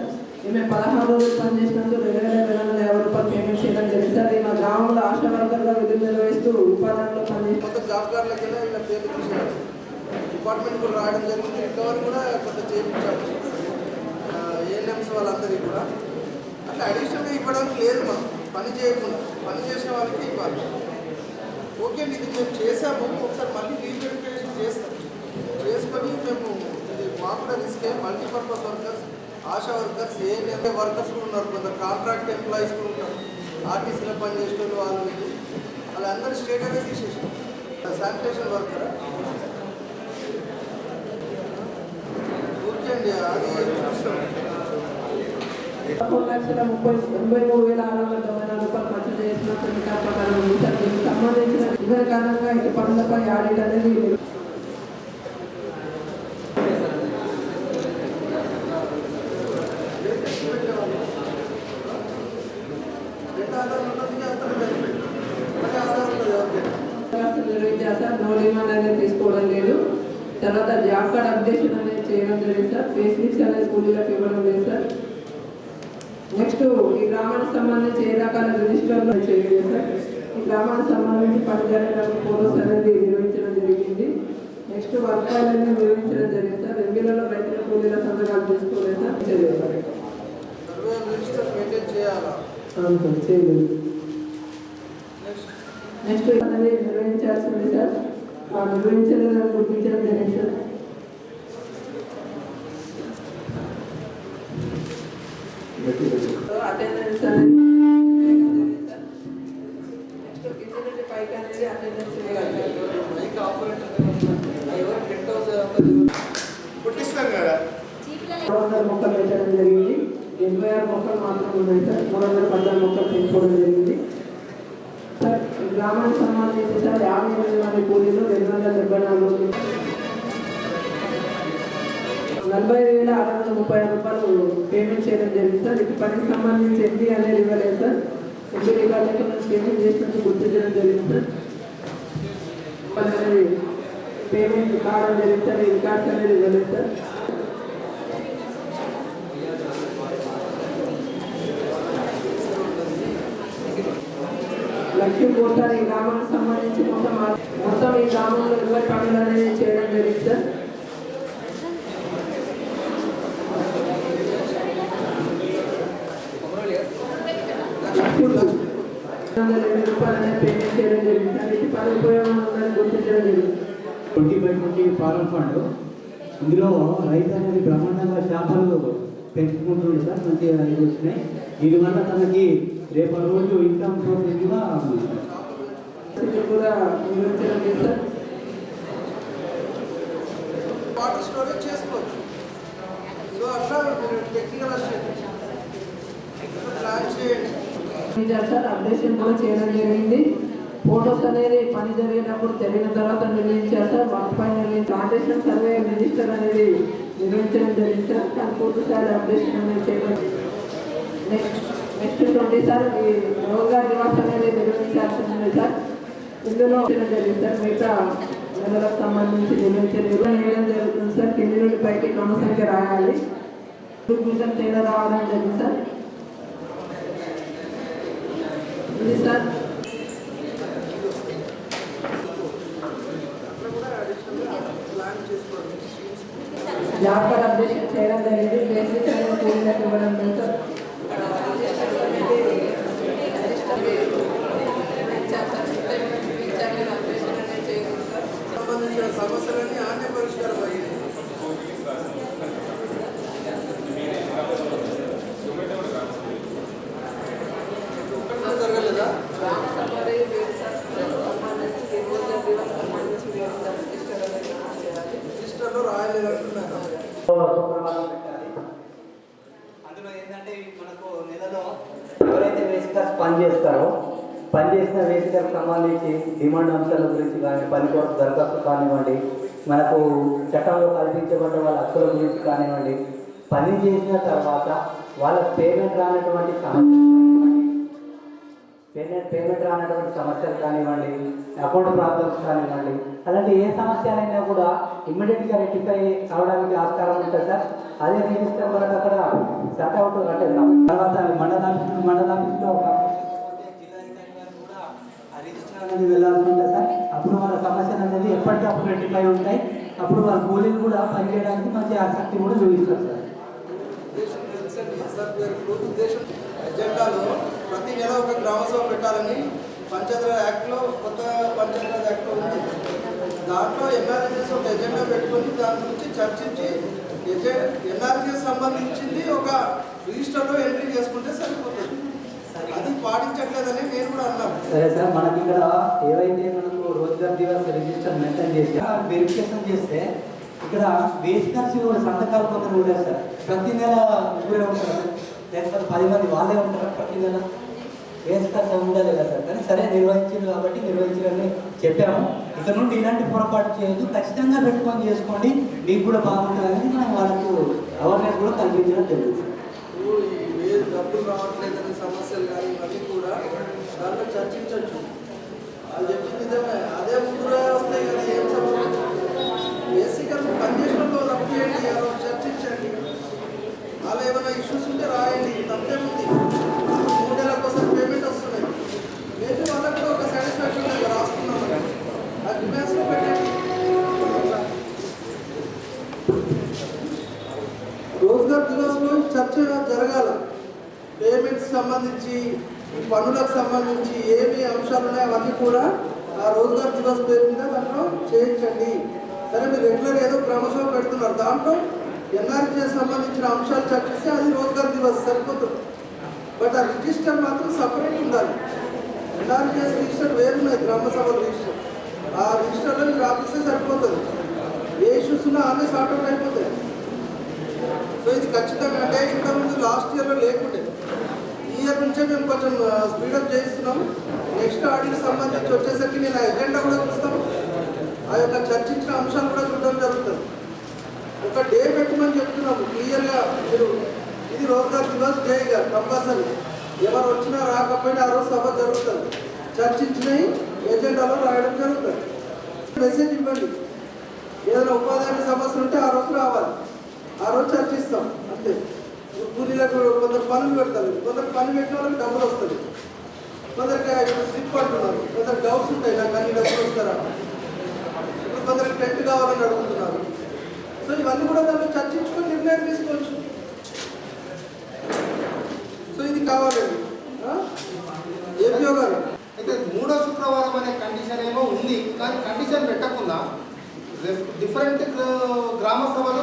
ఈమె 16 రోజులు పనిచేసినందుకు 2,250 రూపాయలు పేమెంట్ చేయడం జరిగింది సార్. ఈమె గ్రామంలో ఆశా వర్కర్గా విధులు నిర్వహిస్తూ ఉపాధుల్లో పనిచేసి మొత్తం జాబ్ కార్డులకి వీళ్ళ పేర్లు తీసేయాలి. డిపార్ట్మెంట్ కూడా రావడం జరిగింది. రికవరీ కూడా కొంత చేయించాము ఏఎన్ఎంస్ వాళ్ళందరికీ కూడా. అట్లా అడిషనల్గా ఇవ్వడానికి లేదు. మనం పని చేయకుండా పని చేసే వాళ్ళకి ఇవ్వాలి. ఓకే అండి, ఇది మేము చేసాము. ఒకసారి మళ్ళీ రీవెరిఫికేషన్ చేస్తాం. చేసుకొని మేము ఇది మాకు కూడా రిస్కే. Multipurpose workers, ASHA workers, ANM workers కూడా ఉన్నారు. కొందరు కాంట్రాక్ట్ ఎంప్లాయీస్ కూడా ఉన్నారు. ఆర్టీసీలో పనిచేసే వాళ్ళు వాళ్ళందరూ స్టేట్ అనేది తీసేసాం. శానిటేషన్ వర్కర్ ఓకే అండి, అది చూస్తాం. 4,83,690 రూపాయలు ఖర్చు చేసిన ప్రకారం ఉంది సార్. దీనికి సంబంధించిన ఇదే కారణంగా ఇటు పనులపై ఆడిట్ అనేది నిర్వహించారు సార్. నో డిమాండ్ అనేది తీసుకోవడం లేదు. తర్వాత జాబ్ కార్డ్ అప్డేషన్ అనేది చేయడం జరిగింది సార్. పే స్లిప్స్ అనేది కూలీలకు ఇవ్వడం లేదు సార్. నెక్స్ట్ ఈ గ్రామానికి సంబంధించి ఏ రకాల రిజిస్టర్లు చేయలేదు సార్. ఈ గ్రామానికి సంబంధించి పనిచేయడానికి ఫోటోస్ అనేది నిర్వహించడం జరిగింది. నెక్స్ట్ వర్క్ అనేది నిర్వహించడం జరిగింది సార్. రెగ్యులర్లో రైతుల కూలీల సంతకాలు తీసుకోలేదు సార్. చేయలేదు సార్. అవును సార్, చేయలేదు. నెక్స్ట్ అనేది నిర్వహించాల్సింది సార్. నిర్వహించలేదని గుర్తించడం జరిగింది సార్. అటెండెన్స్ అనేది సార్. నెక్స్ట్ కింద నుండి పైకి అనేది అటెండెన్స్ పుట్టిస్తాం కదా. 400 మొక్కలు పెట్టడం జరిగింది. 86 మొక్కలు మాత్రం ఉన్నాయి సార్. 314 మొక్కలు పెంచుకోవడం జరిగింది సార్. గ్రామానికి సంబంధించి సార్ 58 మంది కూలీలు 274 40,630 రూపాయలు పేమెంట్ చేయడం జరిగింది సార్. ఇటు పనికి సంబంధించి ఎంపీ అనేది ఇవ్వలేదు సార్. ఎంపీడీ వాళ్ళకి పేమెంట్ చేసినట్టు గుర్తించడం జరిగింది సార్. అనేది పేమెంట్ కావడం జరిగింది సార్. ఈ రికార్డ్స్ అనేది ఇవ్వలేదు సార్. లక్ష్మీపూర్ ఈ గ్రామానికి సంబంధించి మొత్తం ఈ గ్రామంలో 20 పనులు అనేది చేయడం జరిగింది సార్. రూపాయలు అనేది పేమెంట్ చేయడం జరిగింది సార్. ఇది పని ఉపయోగం ఉందని గుర్తించడం జరిగింది. 20/20 ఫారం ఫండ్ ఇందులో రైతు అనేది బ్రహ్మాండంగా చేపలు పెంచుకుంటుండే సార్. మంచిగా ఇది వచ్చినాయి. దీనివల్ల తనకి రేపటి రోజు ఇన్కమ్ సోర్స్ కూడా వివరించడం లేదు సార్. వాటర్ స్టోరేజ్ చేసుకోవచ్చు. సో అట్లా టెక్నికల్ అసిస్టెంట్ ప్లాన్ చేయండి సార్. అప్డేషన్ కూడా చేయడం జరిగింది. ఫోటోస్ అనేది పని జరిగినప్పుడు తెలియని తర్వాత నిర్వహించారు సార్. వర్క్ పై ప్లాంటేషన్ సర్వే రిజిస్టర్ అనేది నిర్వహించడం జరిగింది సార్. కానీ పూర్తి స్థాయి అప్డేషన్ అనేది చేయడం. నెక్స్ట్ 20 సార్ ఈ రోజ్గార్ దివాస్ అనేది నిర్వహించాల్సి ఉంది సార్. ఇందులో జరిగింది సార్. మిగతా నెలలకు సంబంధించి నిర్వహించడం జరుగుతుంది సార్. కింది నుండి పైకి క్రమ సంఖ్య రాయాలి. కొంచెం తేడా రావడం జరిగింది సార్. ఇది సార్ జాబ్ కార్డ్ అప్డేషన్ చేయడం జరిగింది. బేసిక్ అనేది కూలీలకు ఇవ్వడం లేదు సార్. సంబంధించిన సమస్యలన్నీ ఆన్య పరిష్కారం అయ్యాయి. జరగలేదా? రిజిస్టర్లో రాయలేదంటున్నారు. అందులో ఏంటంటే మనకు నెలలో ఎవరైతే వేసికర్స్ పనిచేసిన వేసికర్కి సంబంధించి డిమాండ్ అంశాల గురించి కానీ పని కోసం దరఖాస్తు కానివ్వండి, మనకు చట్టంలో కల్పించబడ్డ వాళ్ళ హక్కుల గురించి కానివ్వండి, పని చేసిన తర్వాత వాళ్ళ పేమెంట్ రానటువంటి సమస్యలు కానివ్వండి, అకౌంట్ ప్రాబ్లమ్స్ కానివ్వండి, అలాంటి ఏ సమస్యలైనా కూడా ఇమ్మీడియట్గా రెక్టిఫై అవడానికి ఆస్కారం ఉంటుంది సార్. అదే రిజిస్టర్ వరకు అక్కడ సర్ట్అవుట్ అంటే తర్వాత మండల ఆఫీస్లో రిజిస్టర్ అనేది వెళ్ళాల్సి ఉంటుంది సార్. అప్పుడు వాళ్ళ సమస్యలు అనేది ఎప్పటికప్పుడు రెక్టిఫై ఉంటాయి. అప్పుడు వాళ్ళ కూలీలు కూడా పనిచేయడానికి మంచి ఆసక్తి కూడా చూపిస్తారు సార్. ఎజెండాలో ప్రతి నెల ఒక గ్రామ సభ పెట్టాలని పంచాయతీరాజ్ యాక్ట్లో కొత్త పంచాయతీరాజ్ యాక్ట్లో ఉంది. దాంట్లో ఎన్ఆర్జీఎస్ ఒక ఎజెండా పెట్టుకొని దాని గురించి చర్చించి ఎన్ఆర్జీఎస్ సంబంధించింది ఒక రిజిస్టర్లో ఎంట్రీ చేసుకుంటే సరిపోతుంది. అది పాటించట్లేదని నేను కూడా అన్నాను. సరే సార్, మనకి ఇక్కడ ఏవైతే మనకు రోజ్గార్ దివాస్ రిజిస్టర్ మెయింటైన్ చేసి వెరిఫికేషన్ చేస్తే ఇక్కడ వేసికర్స్ సంతకాలు కొందరు ఉంటారు సార్. ప్రతి నెల ఊరే ఉంటారు, లేకపోతే 10 మంది వాళ్ళే ఉంటారు. ప్రతి నెల వేసికర్స్ ఉండాలి కదా సార్. కానీ సరే నిర్వహించారు కాబట్టి నిర్వహించాలని చెప్పాము. ఇక్కడ నుండి ఇలాంటి పొరపాటు చేయొద్దు, ఖచ్చితంగా పెట్టుకొని చేసుకోండి, మీకు కూడా బాగుంటుందని మనం వాళ్ళకు అవేర్నెస్ కూడా కల్పించడం జరుగుతుంది. డబ్బులు రావట్లేదని సమస్యలు కానీ ఇవన్నీ కూడా దాంట్లో చర్చించవచ్చు. అది చెప్పింది నిజమే. అదే ఊరే వస్తాయి కదా, ఏం సమస్య బేసిక్గా పనిచేసినప్పుడు రద్దు చేయండి, చర్చించండి. అలా ఏమైనా ఇష్యూస్ ఉంటే రాయండి, తప్పేముంది. 3 నెలల కోసం పేమెంట్ వస్తున్నాయి, మేబీ వాళ్ళకి కూడా ఒక సాటిస్ఫాక్షన్ రాస్తున్నాం. ఆ డిమాండ్స్లో పెట్టండి. రోజ్గార్ దివస్లో చర్చ జరగాల. పేమెంట్స్ సంబంధించి పనులకు సంబంధించి ఏమి అంశాలు ఉన్నాయో అవన్నీ కూడా ఆ రోజ్గార్ దివస్ పేరు మీద దాంట్లో చేయించండి. సరే, మీరు రెగ్యులర్ ఏదో క్రమశః పెడుతున్నారు, దాంట్లో ఎన్ఆర్జీఎస్ సంబంధించిన అంశాలు చర్చిస్తే అది రోజ్గార్ దివస్ సరిపోతుంది. బట్ ఆ రిజిస్టర్ మాత్రం సపరేట్ ఉండాలి. ఎన్ఆర్జీఎస్ రిజిస్టర్ వేరున్నాయి, గ్రామ సభల రిజిస్టర్. ఆ రిజిస్టర్లో మీరు రాపిస్తే సరిపోతుంది. ఏ ఇష్యూస్ ఉన్నా ఆనే సార్ట్అవుట్ అయిపోతాయి. సో ఇది ఖచ్చితంగా అంటే ఇంతకుముందు లాస్ట్ ఇయర్లో లేకుండే, ఈ ఇయర్ నుంచే మేము కొంచెం స్పీడప్ చేయిస్తున్నాము. నెక్స్ట్ ఆడిట్ సంబంధించి వచ్చేసరికి నేను ఆ ఎజెండా కూడా చూస్తాము, ఆ యొక్క చర్చించిన అంశాలు కూడా చూడడం జరుగుతుంది. ఒక డే పెట్టమని చెప్తున్నాము క్లియర్గా. మీరు ఇది రోజ్గార్ దివస్ డే కంపల్సరీ ఎవరు వచ్చినా రాకపోయినా ఆ రోజు సభ జరుగుతుంది. చర్చించినవి ఎజెండాలో రాయడం జరుగుతుంది. మెసేజ్ ఇవ్వండి. ఏదైనా ఉపాధి హామీ సమస్య ఉంటే ఆ రోజు రావాలి, ఆ రోజు చర్చిస్తాం అంతే. కూలీలకు కొందరు పనులు పెడతారు, కొందరు పని పెట్టిన వాళ్ళకి డబ్బులు వస్తుంది, కొందరికి స్లిప్ అంటున్నారు, కొందరు డౌట్స్ ఉంటాయి, నాకు అన్ని డబ్బులు వస్తారా, ఇప్పుడు కొందరికి టెంట్ కావాలని అడుగుతున్నారు. సో ఇవన్నీ కూడా దాంట్లో చర్చించుకొని నిర్ణయం తీసుకోవచ్చు. సో ఇది కావాలండి. ఏపీఓ గారు అయితే 3వ శుక్రవారం అనే కండిషన్ ఏమో ఉంది, కానీ కండిషన్ పెట్టకుండా డిఫరెంట్ గ్రామ సభలు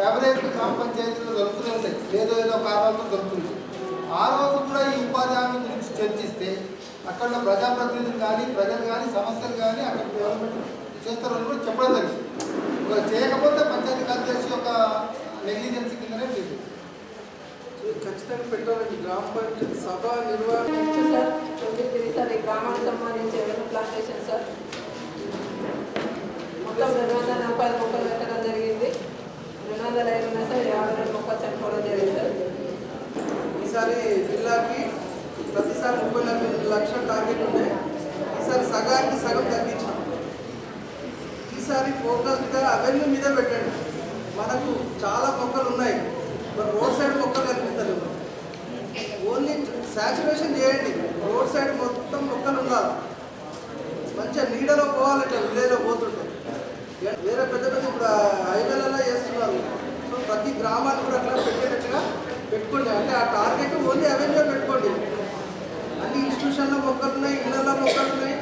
యావరేజ్ గ్రామ పంచాయతీలో జరుగుతూనే ఉంటాయి, ఏదో కారణాలతో జరుగుతుంది. ఆ రోజు కూడా ఈ ఉపాధి హామీ గురించి చర్చిస్తే అక్కడ ప్రజాప్రతినిధులు కానీ ప్రజలు కానీ సమస్యలు కానీ అక్కడ డెవలప్మెంట్ చేస్తారని కూడా చెప్పడం జరిగింది. చేయకపోతే పంచాయతీ కార్యదర్శి యొక్క నెగ్లిజెన్సీ కిందనే లేదు. ఖచ్చితంగా పెట్టాలండి. గ్రామ పంచాయతీ సభ నిర్వహణ సార్ 23 సార్ ఈ గ్రామానికి సంబంధించి రెవెన్యూ ప్లాంటేషన్ సార్ మొత్తం 200 రూపాయల మొక్కలు పెట్టడం జరిగింది. 205 ఉన్నాయి సార్, 52 మొక్కలు చనిపోవడం జరిగింది సార్. ఈసారి జిల్లాకి ప్రతిసారి 30 లక్షల టార్గెట్ ఉన్నాయి. ఈసారి సగానికి సగం తగ్గించాం. ఈసారి ఫోకస్డ్గా అవెన్యూ మీద పెట్టండి. మనకు చాలా మొక్కలు ఉన్నాయి, మరి రోడ్ సైడ్ మొక్కలు కనిపిస్తలేవు. ఓన్లీ శాచురేషన్ చేయండి, రోడ్ సైడ్ మొత్తం మొక్కలు ఉండాలి. మంచిగా నీడలో పోవాలంటే విలేజ్లో పోతుంటే వేరే పెద్ద పెద్ద ఇప్పుడు హైవేలలో చేస్తున్నారు. సో ప్రతి గ్రామాన్ని కూడా అట్లా పెట్టేటట్టుగా పెట్టుకోండి. అంటే ఆ టార్గెట్ ఓన్లీ అవెన్యూ పెట్టుకోండి. అన్ని ఇన్స్టిట్యూషన్లో మొక్కలు ఉన్నాయి, ఇళ్ళల్లో మొక్కలు ఉన్నాయి,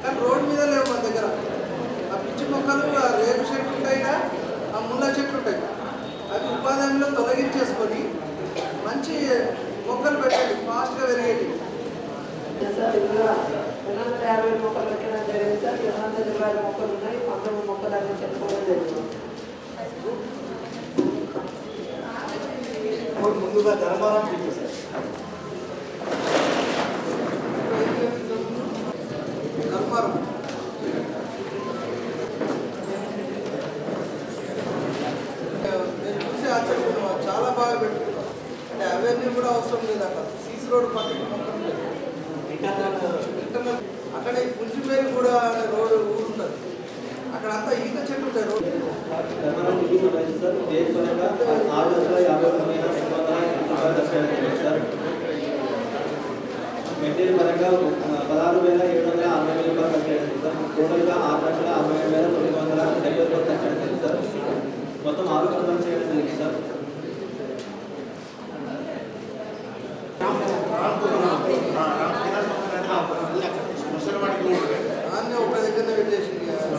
కానీ రోడ్ మీద లేవు మన దగ్గర. ఆ పిచ్చి మొక్కలు, ఆ రేపు చెట్లు ఉంటాయి, ఆ ముళ్ళ చెట్లు ఉంటాయి, అవి ఉపాధి హామీలో తొలగించేసుకొని మంచి మొక్కలు పెట్టండి, ఫాస్ట్గా పెరిగేది. సార్ ఇందులో 250 మొక్కలు పెట్టడం జరిగింది సార్. 220 మొక్కలు ఉన్నాయి, 19 మొక్కలు అన్ని చనిపోవడం జరిగింది. ముందుగా ధర్మారం చెప్పు సార్. ధర్మారం నేను చూసి ఆశ్చర్యపోయినా, చాలా బాగా పెట్టుకున్నాను. అంటే అవన్నీ కూడా అవసరం లేదు. అక్కడ సీసీ రోడ్ పక్కన మొక్కలు లేదు. ఇంటర్నల్ అక్కడ పుంజిపేరు కూడా అనే రోడ్డు ఊరు ఉంటుంది, అక్కడ అంతా ఈత చెట్లు ఉంటాయి. రోడ్డు సార్ డేట్ పరంగా 650 సార్. మెటీరియల్ పరంగా 16,760 రూపాయలు ఖర్చు అయింది సార్. టోటల్గా 6,67,970 రూపాయలు ఖర్చు అయింది సార్. మొత్తం 6 పనులు చేయడం జరిగింది సార్. దాన్ని ఒక దగ్గరనే పెట్టేసి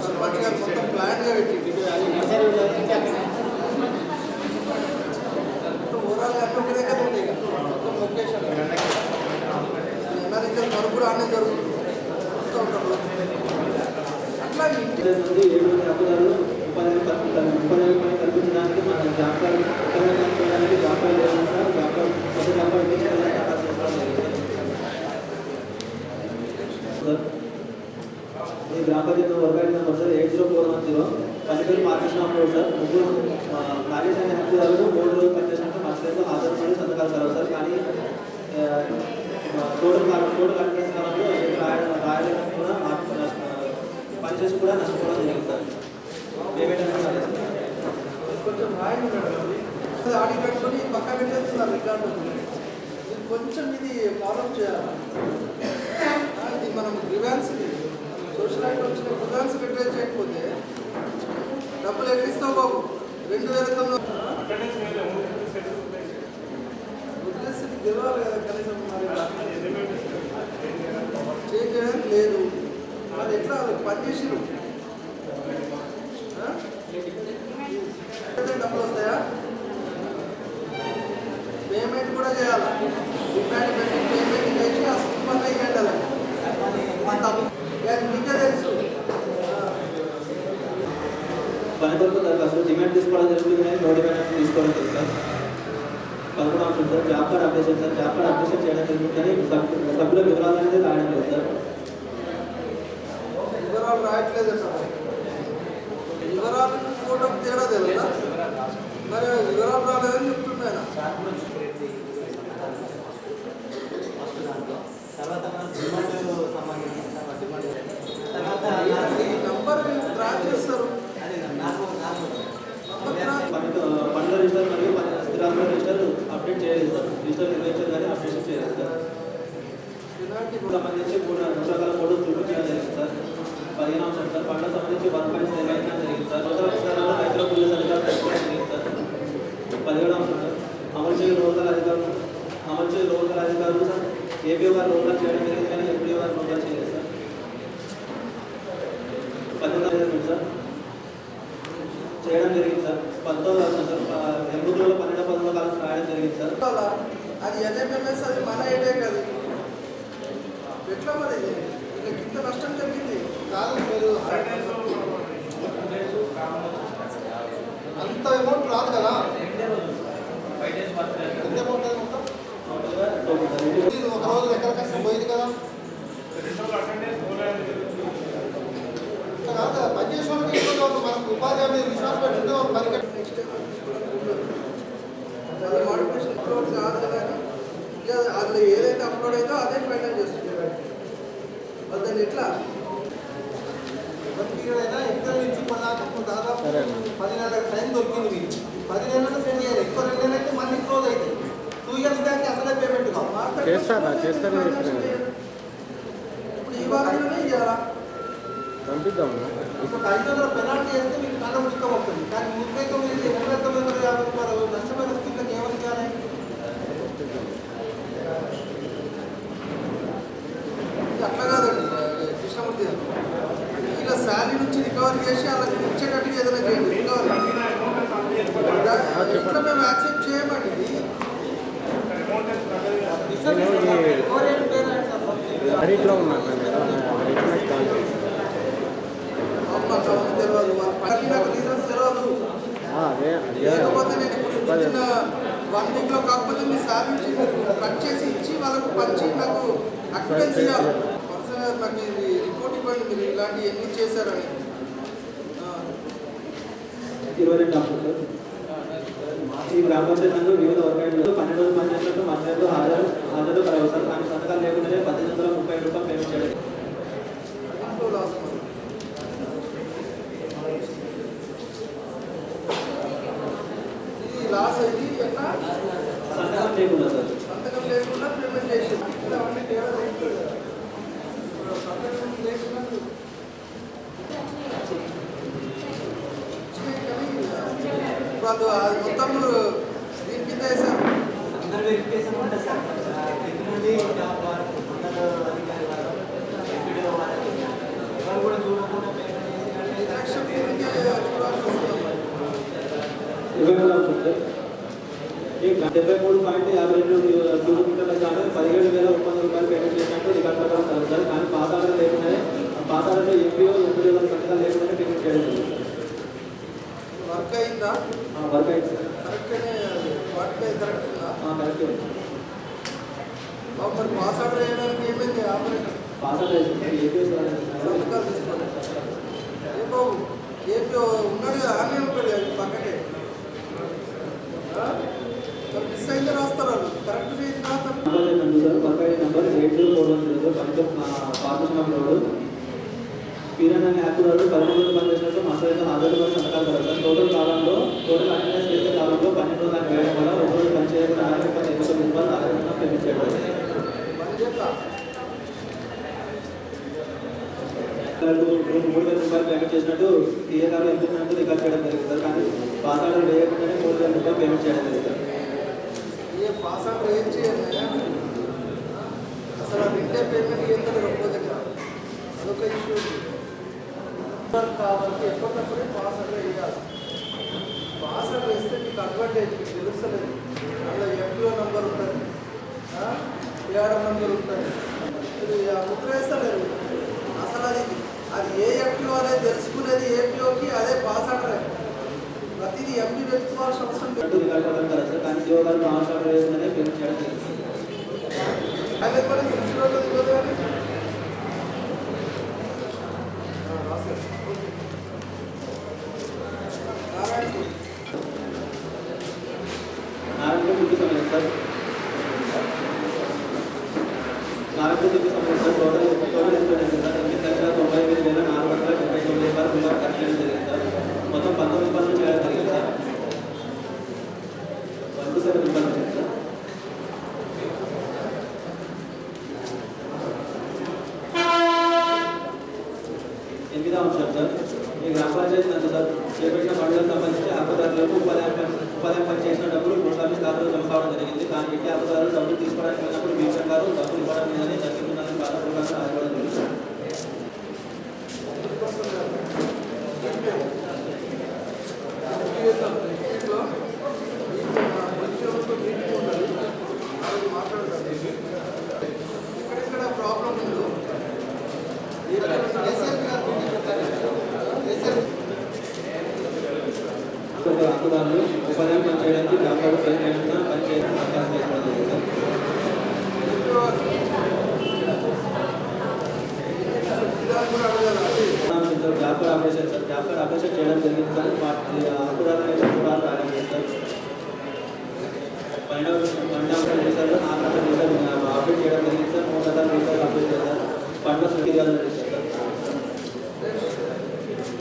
సర్పంచ్ గారు మొత్తం ప్లాన్గా పెట్టి ఓవరాల్ అన్నీ ఒక దగ్గర ఉంటాయి. మొత్తం లొకేషన్ ఎన్ఆర్ఎస్ఎల్ మనకు కూడా అన్నీ జరుగుతుంది. అట్లా ఇంటి నుండి 7 హక్కుదారులు ఉపాధి పని కల్పించడానికి మన జాబ్ చేయడానికి జాబ్ ఈ గ్రామ పంచాయతీ వర్గానికి నెంబర్ సార్ 80410 పల్లెటూరు మార్కెట్ రోడ్ సార్. ముగ్గురు నాగేశ్ అనే హక్కుదారులు 3 రోజులు పనిచేసినట్టు మధ్యలో హాజరు సంతకాలు కలవు సార్. కానీ టోటల్ కంటెన్స్ కాలంలో రాయడం కూడా పనిచేసి కూడా నష్టపోవడం జరిగింది సార్. పేమెంట్ అనేది కొంచెం రాయండి మేడం. ఆడి పెట్టుకొని పక్క పెట్టేస్తున్నారు రికార్డు. కొంచెం ఇది ఫాలో చేయాలి. ఇది మనం గ్రివాన్స్ సోషల్ యాక్ట్ వచ్చిన గ్రివాన్స్ రిట్రేట్ చేయకపోతే డబ్బులు ఎట్టిస్తావు బాబు. 2009 గెలవాలి కదా కనీసం. మరి చేయడానికి లేదు, మరి ఎట్లా పనిచేసిరు డబ్బులు వస్తాయా? పేమెంట్ కూడా చేయాలి. డిమాండ్ పెట్టి పేమెంట్ చేసి ఆ స్కీమ్ ఇవ్వండి. మీకే తెలుసు. పని కొరకు దరఖాస్తు డిమాండ్ తీసుకోవడం జరుగుతుంది, కానీ నో డిమాండ్ తీసుకోవడం తెలుసు సార్. 11వ అంశం sir job card updation sir. Job card updation చేయడం జరుగుతుంది, కానీ సభ్యుల వివరాలు అనేది రాయడం లేదు సార్. వివరాలు రాయట్లేదు సార్. వివరాలు ఫోటోకి తేడా తెలుసా? మరి వివరాలు రాలేదని చెప్తున్నాను. డిజిటల్ నిర్వహించారు కానీ అప్డేషన్ చేయాలి సార్. సంబంధించి 3 రకాల మోడల్స్ చూపించడం జరిగింది సార్. 15వ అంశం సార్, పంటలకు సంబంధించి వర్క్ ప్లాన్స్ నిర్వహించడం జరిగింది సార్. నూతన విధానాల్లో రైతుల కూలీల అధికారులు పెట్టుకోవడం జరిగింది సార్. 17వ అంశం సార్, అమలు చేయని రోగాల అధికారులు సార్ ఏపీఓ గారు రోగాలు చేయడం జరిగింది కానీ ఎంపీఓ గారు రోగాలు చేయలేదు సార్. 18వ సార్ చేయడం జరిగింది సార్. 19వ అంశం సార్, ఎలుగులో 12వ కాలం రాయడం జరిగింది సార్. అది ఎన్ఎంఎంఎస్ అది మన ఏడే కదా, ఎట్లా మరి వీళ్ళకి ఇంత నష్టం జరిగింది కాదు మీరు అంత అమౌంట్ రాదు కదా, ఎంత అమౌంట్ అది మొత్తం ఇది ఒక రోజు ఎక్కడ కష్టం పోయింది కదా. కాదు పనిచేసే వాళ్ళకి మనకు ఉపాధి అనేది విశ్వాసం పెట్టుకుంటే వాళ్ళు పని మోడిఫికేషన్ అప్లోడ్ కాదు కానీ ఇక అందులో ఏదైతే అప్లోడ్ అయిందో అదే ఫైనల్ చేస్తున్నారు. దాన్ని ఎట్లా పీరియడ్ అయినా ఎగ్జామ్ నుంచి దాదాపు 10 నెలల టైం దొరికింది. మీకు 10 నెలలు సెండ్ చేయాలి. ఎక్కువ 2 నెలలు అయితే మళ్ళీ క్లోజ్ అవుతుంది. 2 ఇయర్స్ బ్యాక్ అసలే పేమెంట్ కాదు. ఇప్పుడు ఈ వారంలోనే ఇవ్వాలా ఇప్పుడు 500 పెనాల్టీ వేస్తే మీకు కళ్ళ ఉడికం వస్తుంది. కానీ 39,950 రూపాయలు నష్టమైన స్కీమ్లకు ఏమని కాదు. అట్లా కాదండి కృష్ణమూర్తి గారు, ఇలా శాలరీ నుంచి రికవర్ చేసి వాళ్ళకి ఇచ్చేటట్టుగా ఏదైనా చేయండి. రికవరీ ఇట్లా మేము యాక్సెప్ట్ చేయమండి. తెలియదు వాళ్ళకి నాకు రీజన్స్ తెలియదు. లేకపోతే నేను ఇప్పుడు 1 వీక్లో కాకపోతే మీ శాలరీ నుంచి మీరు కట్ చేసి ఇచ్చి వాళ్ళకు పంచి నాకు అక్విడెన్స్ ఇవ్వాలి. పర్సనల్గా నాకు ఇది రిపోర్ట్ ఇవ్వండి మీరు ఇలాంటి ఎన్ని చేశారని. 22 అంశం సార్, ఈ గ్రామ పంచాయతీలో వివిధ వర్గాలు 12 రోజులు పనిచేసినట్టు మధ్యాహ్నం హాజరు కలవు సార్. కానీ సంతకాలు లేకుండానే 1830 రూపాయలు పేమెంట్ చేయాలి. ఇది లాస్ అయ్యి ఎట్లా సంతకం లేకుండా సార్, సంతకం లేకుండా పేమెంట్ చేసి అవన్నీ తేడా అవుతుంది. సంతకం లేకుండా వాళ్ళు అది మొత్తం దీని కింద వేసారు. అందరూ వెరిఫికేషన్ ఉంటుంది సార్. ఎంతమంది ఎవరు కూడా చూడకుండా పేమెంట్ చేసి 23.52 సార్. ఈ 73.52 కిలోమీటర్ల దాకా 17,100 రూపాయలు పేమెంట్ చేసినట్టు రికార్డు ప్రకారం సార్. కానీ పాత ఆర్డర్ లేకుండానే పాత ఆర్డర్లో ఎంపీఓ సంతకాలు లేకుండానే పేమెంట్ చేయడం జరిగింది. వర్క్ అయిందా? వర్క్ అయింది సార్. కరెక్ట్గానే వర్క్ అయింది. కరెక్ట్ ఉందా? కరెక్ట్ ఉంది. మరి పాస్ ఆర్డర్ వేయడానికి ఏమైంది? ఆపరేటర్ పాత ఆర్డర్ ఏపీఓ సంతకాలు తీసుకోవాలి. ఏ బాబు ఏపీ ఉన్నాడు కదా, ఆనే ఉంటాడు కదా పక్కనే. మిస్ అయితే రాస్తారు వాళ్ళు. కరెక్ట్ ఫీజు రాస్తారు. సార్ బకాయి నెంబర్ 8041 పార్టీషన్ రోడ్ పీరన్ యాప్ రోడ్ 13 రోజులు పనిచేసినట్టు మాస్టర్ హాజరు వల్ల సంతకాలు కదా సార్. టోటల్ అటెండెన్స్ చేసే కాలంలో 12 రోజులు దాకా వేయడం వల్ల 1 రోజు పని చేయకుండా 49 రూపాయలు ఆదాయంగా పేమెంట్ చేయడం. 3,000 రూపాయలు పేమెంట్ చేసినట్టు టీఏ గారు ఎంతున్నట్టు రికార్డ్ చేయడం జరిగింది సార్. కానీ పాస్ ఆర్డర్ వేయకుండానే 3,000 రూపాయలు పేమెంట్ చేయడం జరిగింది సార్. ఏ పాస్ ఆర్డర్ ఏం చేయాలి అసలు రెండే పేమెంట్ చేస్తారు ఒక్కో దగ్గర, అదొక ఇష్యూ కాబట్టి ఎప్పటికప్పుడే పాస్ ఆర్డర్ వేయాలి. పాస్ ఆర్డర్ వేస్తే మీకు అడ్వాంటేజ్ మీకు తెలుస్తలేదు. అందులో ఎంపీఓ నెంబర్ ఉంటుంది, ఏఆర్ఎం నెంబర్ ఉంటుంది. మీరు ముద్ర వేస్తలేరు. అసలు అది ఏ ఎంపీఓ అనేది తెలుసుకునేది ఏపీఓకి అదే పాస్ ఆర్డర్. ప్రతిదీ ఎంపీ వెతుకోవాల్సిన అవసరం లేదు. కానీ సిఓ గారు పాస్ ఆర్డర్ వేస్తుందనే పేమెంట్ చేయడం జరిగింది. అదే కూడా 6 రోజులు ఇవ్వదు కానీ నారాయణపూర్ డ్యూటీ సమయం సార్. నారాయణపూర్ డ్యూటీ సమయం సార్. టోటల్ ఎంత సార్? 99,479 రూపాయలు ఖర్చు చేయడం జరిగింది సార్. మొత్తం 19 పనులు చేయడం జరిగింది సార్. 127 రూపాయలు వచ్చింది సార్. 8వ అంశం సార్, ఈ గ్రామ పంచాయతీ నందు సార్ చేపట్టిన పనులకు సంబంధించి అప్పదారులకు ఉపాధి చేసిన డబ్బులు పోస్ట్ ఆఫీస్ ఖాతాలో జమ కావడం జరిగింది. కానీ ఇంటి అప్పదారులు డబ్బులు తీసుకోవడానికి వెళ్ళినప్పుడు బీపీఎం గారు డబ్బులు ఇవ్వడం లేదని జరిగిందని బాధపడకుండా ఆగిపోవడం జరిగింది. ఇక్కడ ప్రాబ్లం ఉంది. హక్కుదారులు ఉపాధి పనిచేయడానికి గ్రామాలు ప్రజలైన పంచాయతీ అవకాశం చేసుకోవడం జరిగింది sir. Job card operation sir, job card operation చేయడం జరిగింది సార్. హక్కుదారులు అయితే కూడా రాయడం చేస్తారు. 12వ రీసర్లో 4 రీసర్ అప్డేట్ చేయడం జరిగింది సార్. 3 రీసర్లు అప్డేట్ చేశారు. పండ్ల సౌకర్యాలు జరిగింది సార్.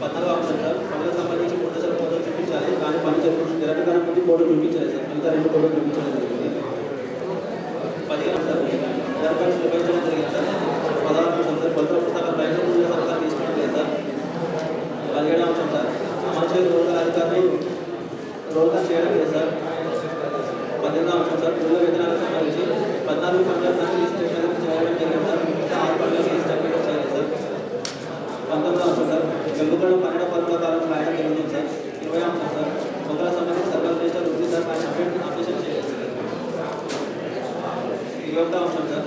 14వ అంశం సార్, పనులకు సంబంధించి 3 దశల ఫోటోలు చూపించాలి. కానీ పని జరగడానికి ముందు ఫోటో చూపించలేదు సార్. మిగతా 2 ఫోటోలు చూపించడం జరిగింది. 15వ సార్, దరఖాస్తు నిర్వహించడం జరిగింది సార్. 16వ అంశం సార్, కొత్త పుస్తకాల రైతు మూల్య సంస్థలు తీసుకోవడం లేదు సార్. 17వ అంశం సార్, అమలు చేయని రోగాల అధికారులు రోగాలు చేయడం లేదు సార్. 18వ అంశం సార్, పూర్వ వేతనాలకు సంబంధించి 14 పంచాయతీ రిజిస్ట్రేషన్ చేయడం జరిగింది సార్. మిగతా 6 పనులకి రిజిస్ట్రేషన్ చేయాలి సార్. 19వ అంశం సార్, వెంబుగడం 12వ పనుల కాలం రాయడం జరిగింది సార్. 20వ అంశం సార్, మొక్కల సంబంధించి సర్వల్ రిజిస్టర్ ఉంది సార్. ఆయన అప్డేషన్ చేయాలి సార్. 21వ అంశం సార్,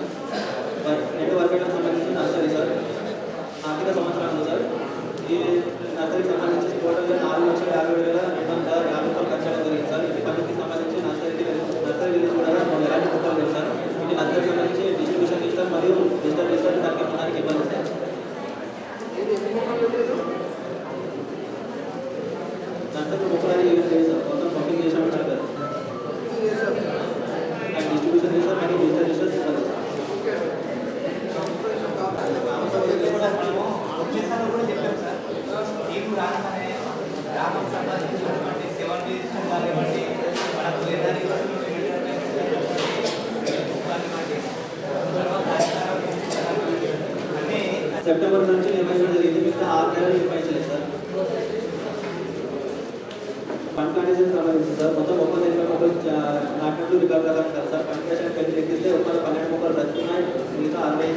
2 వర్గాలకు సంబంధించి నర్సరీ సార్. ఆర్థిక సంవత్సరంలో సార్ ఈ నర్సరీకి సంబంధించి టోటల్గా 4,57,250 ఖర్చు చేయడం జరిగింది సార్. ఈ పనికి సంబంధించి నర్సరీ రిలీజ్ కూడా ఎలాంటి మొక్కలు లేవు సార్. ఇది నర్సరీకి సంబంధించి డిస్ట్రిబ్యూషన్ రిజిస్టర్ మరియు డిజిటల్ రిజిస్టర్ దానికి ఇవ్వాలి సార్. నర్సరీ మొక్కలు యూజ్ చేసి సార్ మొత్తం పంపింగ్ చేసామని చెప్పారు. డిస్ట్రిబ్యూషన్ రిజిస్టర్ మరియు డిజిటల్ రిజిస్టర్ ఇవ్వాలి సార్. గ్రామం సంబంధించినటువంటి 7 రిజిస్టర్ కానివ్వండి, మనకు వేదానికి సెప్టెంబర్ నుంచి నిర్వహించడం జరిగింది. మిగతా 6 నెలలు నిర్వహించలేదు సార్. ఫండ్ కండిషన్ సంబంధించి సార్ మొత్తం 31 మొక్కలు నాటినట్లు రికార్డు ప్రకారం కదా సార్. ఫండ్ కండిషన్ పెళ్లి లెక్కిస్తే 12 మొక్కలు బ్రతుకున్నాయి. మిగతా 60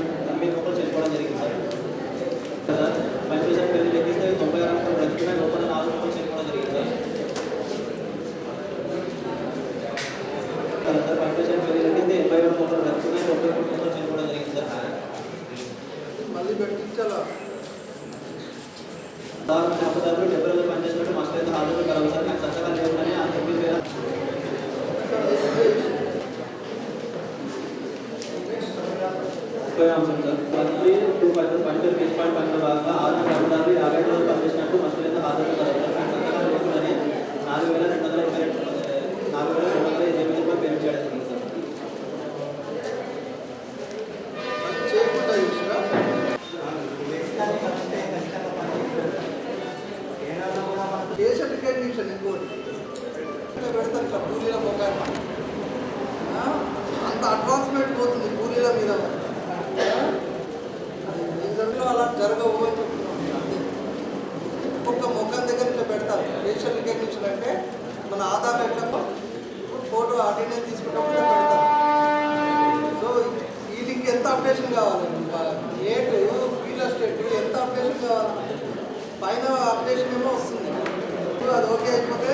మొక్కలు చనిపోవడం జరిగింది సార్. సార్ ఫండ్ కండిషన్ పెళ్లి లెక్కిస్తే 96 మొక్కలు బ్రతుకున్నాయి. 4 మొక్కలు చనిపోవడం జరిగింది సార్. సార్ ఫండ్ కండిషన్ పెళ్లి లెక్కిస్తే 87 మొక్కలు బ్రతుకున్నాయి. 93 మొక్కలు చనిపోవడం జరిగింది సార్. మళ్ళీ పెట్టించాలా? సార్ అప్పదారులు 70 రోజులు పనిచేసినట్టు మాస్టర్ అయితే హాజరు కలవు సార్. నాకు సంతకాలు లేవునని ఆ 9 వేల 30వ అంశం సార్, 12 ఫీజ్ పాయింట్ పనుల భాగంగా 6 అప్పదారులు 50 రోజులు పనిచేసినట్టు మాస్టర్ అయితే హాజరు కలవు సార్. నాకు సంతకాలు లేవునని 4,228 రూపాయలు పేమెంట్ చేయడం జరిగింది సార్. చేయకుండా చూసినా ఏ సర్టిఫికేట్ ఇచ్చాను ఇంకోటి పెడతారు ఇట్లా కూలీల మొక్క అంత అడ్వాన్స్మెంట్ పోతుంది కూలీల మీద. నిజంలో అలా జరగవు అని చెప్తున్నాను. అంతే ఒక్కొక్క మొక్కల దగ్గర ఇట్లా పెడతారు. ఫేషియల్ రికగ్నిషన్ అంటే మన ఆధార్ ఎట్లా ఫోటో అటెండెన్స్ తీసుకుంటే పెడతారు. సో వీటికి ఎంత అప్డేషన్ కావాలి? ఏటు ఫీల్డ్ ఎస్టేట్ ఎంత అప్డేషన్ కావాలి? పైన అప్డేషన్ ఏమో వస్తుంది. అది ఓకే అయిపోతే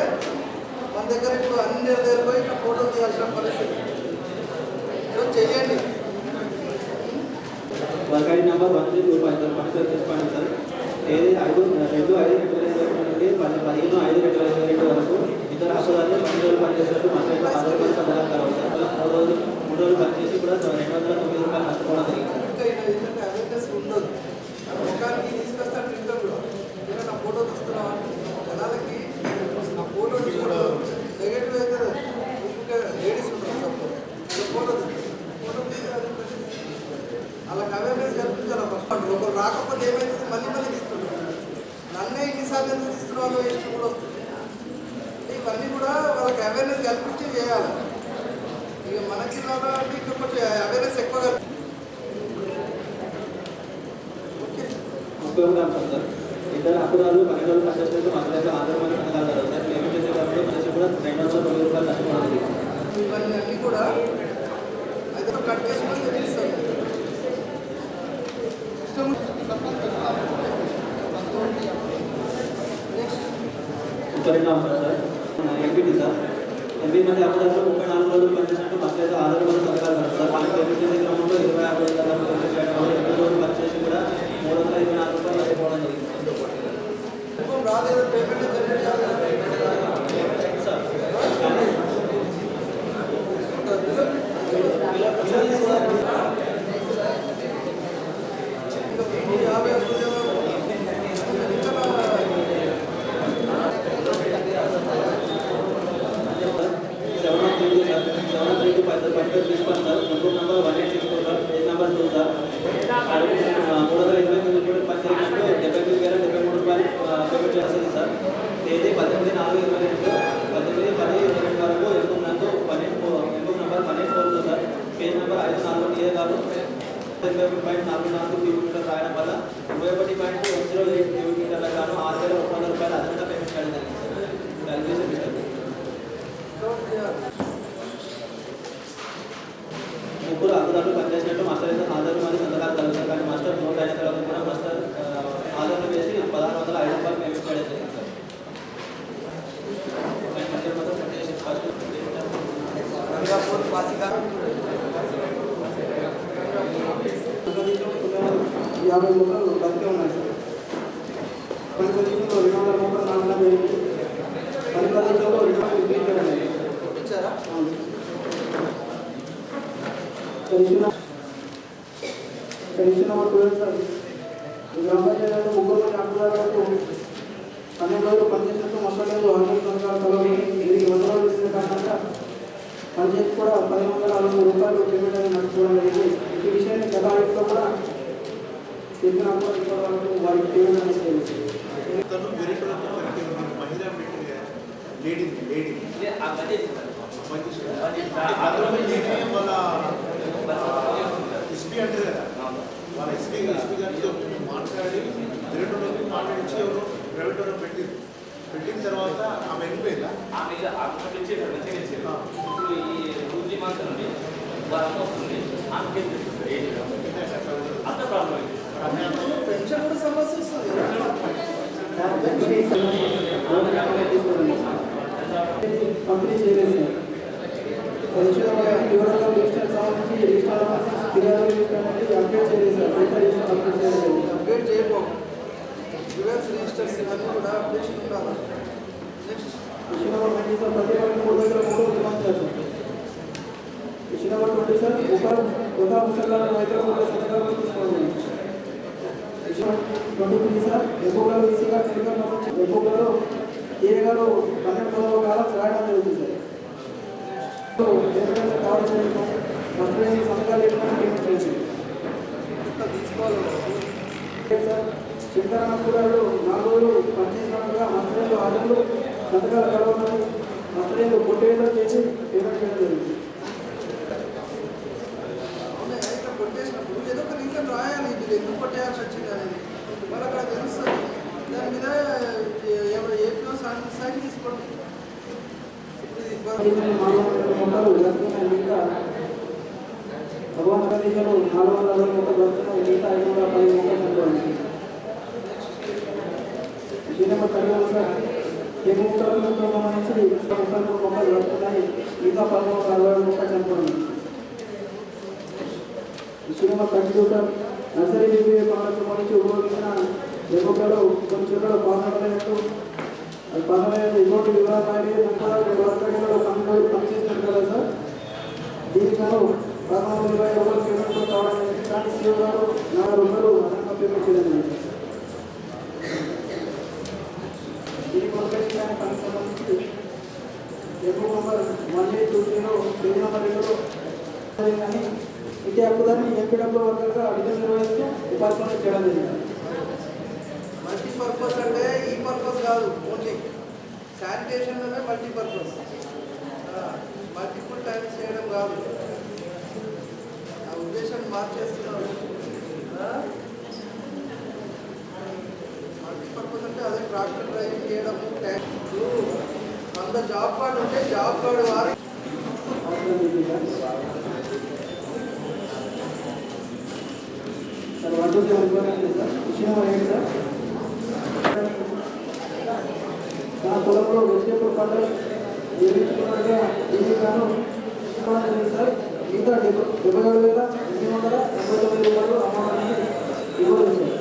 మన దగ్గర ఇప్పుడు అన్ని దగ్గర పోయి ఇట్లా ఫోటోలు తీయాల్సిన పరిస్థితి. సో చెయ్యండి. Work ID number 132 sir. తేదీ 5/2/2022 నుండి 15/5/2022 వరకు ఇతర హక్కుదారులు 10 రోజులు పనిచేసినట్టు మాత్రమే హాజరు సంతకాలు కలవు సార్. 3 రోజులు పనిచేసి కూడా 209 రూపాయలు నష్టపోవడం జరిగింది సార్. ఇంకా ఏంటంటే అవేర్నెస్ ఉండదు. ముఖానికి తీసుకొస్తా ట్విట్టర్ కూడా నా ఫోటో తీస్తున్నావా జనాలకి నా ఫోటో తీసుకోవడం నెగటివ్ అవుతుంది. ఇంకా లేడీస్ ఉంటారు సపోజ్ ఫోటో వాళ్ళకి అవేర్నెస్ కల్పించాలి. ఫస్ట్ ఒకరు రాకపోతే ఏమైతుంది మళ్ళీ తీస్తున్నారు. నన్నే ఇన్నిసార్లు ఎందుకు తీస్తున్నారో ఇష్టం కూడా వస్తుంది. ఇవన్నీ కూడా వాళ్ళకి అవేర్నెస్ కల్పించి చేయాలి. ఇక మనకి అంటే ఇంకా కొంచెం అవేర్నెస్ ఎక్కువ ముఖ్యంగా అంటాం సార్, ఇతర హక్కుదారులు 12 రోజులు పనిచేసినట్టు మాత్రమే ఆధారమైన సంతకాలు జరుగుతాయి. పేమెంట్ చేసే క్రమంలో ప్రతి కూడా 290 రూపాయలు నష్టపోవాలి. ఇవన్నీ కూడా అయితే కట్ చేసుకొని తెలుస్తుంది. పరిణామం సార్ ఎంపీటీ సార్ ఎంపీ మంది హక్కుదారులు 34 రోజులు పనిచేసినట్టు మాత్రమే ఆధారమైన సంతకాలు జరుగుతాయి. కానీ పేమెంట్ చేసే క్రమంలో 25 రోజులు పనిచేసి కూడా 324 రూపాయలు అయిపోవడం జరిగింది. రాలేదు పేమెంట్ తేదీ 18/4/22 18/10/22 వరకు ఎంపీ నందు పన్నెండు సార్ పేజ్ నెంబర్ 54 గారు 25.44 క్యూబిక్ మీటర్ రాయడం వల్ల 21.108 క్యూబిక్ మీటర్ల గాను 6,100 రూపాయలు అదనంగా పేమెంట్ చేయడం జరిగింది. ముగ్గురు హక్కుదారులు పనిచేసినట్టు మాస్టర్ అయితే హాజరు మరియు సంతకాలు కలుగుతారు. కానీ మాస్టర్ నోట్ అయిన తర్వాత కూడా మాస్టర్ హాజరు వేసి 1,605 రూపాయలు పేమెంట్ చేయడం జరిగింది సార్. యాభై మూటలు బతికే ఉన్నాయి సార్. 10 పొజిషన్లో 200 మూటలు నాటడం జరిగింది. 10 పొజిషన్లో 200 ఇచ్చారా? Pension number 12 sir. ఈ గ్రామ పంచాయతీలో ముగ్గురు మంది హక్కుదారులకు 12 రోజులు పనిచేసినట్టు మొత్తం ఆరోగ్య సంఘాలు కలవి దీనికి 100 రోజులు ఇచ్చిన కారణంగా పనిచేసి కూడా 1,160 రూపాయలు పేమెంట్ అనేది నడుచుకోవడం జరిగింది. ఈ విషయాన్ని గత ఆడిట్లో కూడా చెప్పినప్పుడు ఇప్పటి వరకు వారికి పేమెంట్ అనేది చేయలేదు. ఎస్పీ అంటే కదా వాళ్ళ ఎస్పీ గారితో మాట్లాడి డైరెక్టర్ మాట్లాడించి ఎవరు ప్రైవేట్ ఎవరో పెట్టిన తర్వాత ఆమె వెళ్ళిపోయిందా? ఇప్పుడు ఈ రూజీ మాత్రం వారం వస్తుంది ఆమె అంత ప్రాబ్లం పెన్షన్ కూడా సమస్య వస్తుంది. పంపిణీ చేయలేదు సార్. పెన్షన్ వివరాల రిజిస్టర్ సంబంధించి రిజిస్టర్ ఫిర్యాదు రిజిస్టర్ అనేది అప్డేట్ చేయలేదు సార్. అప్డేట్ చేయలేదు. అప్డేట్ చేయకపోతే రిజిస్టర్స్ ఇవన్నీ కూడా అప్డేషన్ ఉండాలి. నెక్స్ట్ విషయం నెంబర్ 20 సార్. ప్రతి ఒక్కరికి 3 దగ్గర 3 ఉద్యమించారు సార్. విషయం నెంబర్ 20 సార్. ఒక ముసలాలను హైదరాబాద్లో సంతకాలు తీసుకోండి. విషయం 23 సార్. ఎప్పుడో ఈసీగా ఎప్పుడో ఏ గారు 12 రోజుల కాలం రాయడం జరుగుతుంది సార్. కావాల్సిన సంతకాలు తీసుకోవాలి సార్. చింతన కూడా 4 రోజులు పనిచేసినట్టుగా మంత్రులు ఆర్డర్లు సంతకాలు కలవమని మంత్రులు కొట్టేయడం చేసి పేమెంట్ చేయడం జరిగింది. ఇట్లా కొట్టేసినప్పుడు ఏదో ఒక రీజన్ రాయాలి. ఇది ఎందుకు కొట్టేయాల్సి వచ్చింది అనేది మరి అక్కడ తెలుస్తుంది. దాని మీద ఏపీలో సైన్ తీసుకోండి. భగవంత కండిషన్లు 460 మూటలు వస్తున్నాయి. మిగతా 510 మూటలు అనుకోండి. విషయం నెంబర్ 13 సార్. ఏ మూటలకు సంబంధించి 33 మొక్కలు వస్తున్నాయి. మిగతా 1360 మూటలు అనుకోండి. విషయం నెంబర్ 32 సార్. నర్సరీ బీబీ పనులకు సంబంధించి ఉపయోగించిన ఎగుకలు కొన్ని చోట్ల పాసనట్టు అది పాసనైన ఇటువంటి వివరాలు పనిచేసినట్టు కదా సార్. దీనికి 120 రూపాయలు పేమెంట్ కావడం కానీ సీఓ గారు 40 రూపాయలు అదనంగా పేమెంట్ చేయడం. దీనికి పనికి సంబంధించి ఎప్పుడు నెంబర్ 1820 పేజీ నెంబర్ 2 కానీ ఇదే హక్కుదాన్ని ఎంపీడబ్ల్యూ వర్కర్గా విధులు నిర్వహిస్తూ ఉపాధి పనులు చేయడం జరిగింది. మల్టీపర్పస్ అంటే ఈ పర్పస్ కాదు, ఓన్లీ శానిటేషన్లోనే మల్టీపర్పస్. మల్టిపుల్ టైమ్స్ చేయడం కాదు. ఆ ఉద్దేశాన్ని మార్చేస్తున్నాడు. మల్టీపర్పస్ అప్లై చేయడం అంత జాబ్ కార్డు ఉంటే జాబ్ కార్డు వారి సార్ 1 2 3 సార్ విషయం ఏంటి సార్ నా పొలంలో వెజిటేబుల్ పంటలు నిర్మించుకున్నట్టుగా దీనికి గాను సార్ మిగతా 77,889 రూపాయలు అమౌంట్ ఇవ్వలేదు సార్.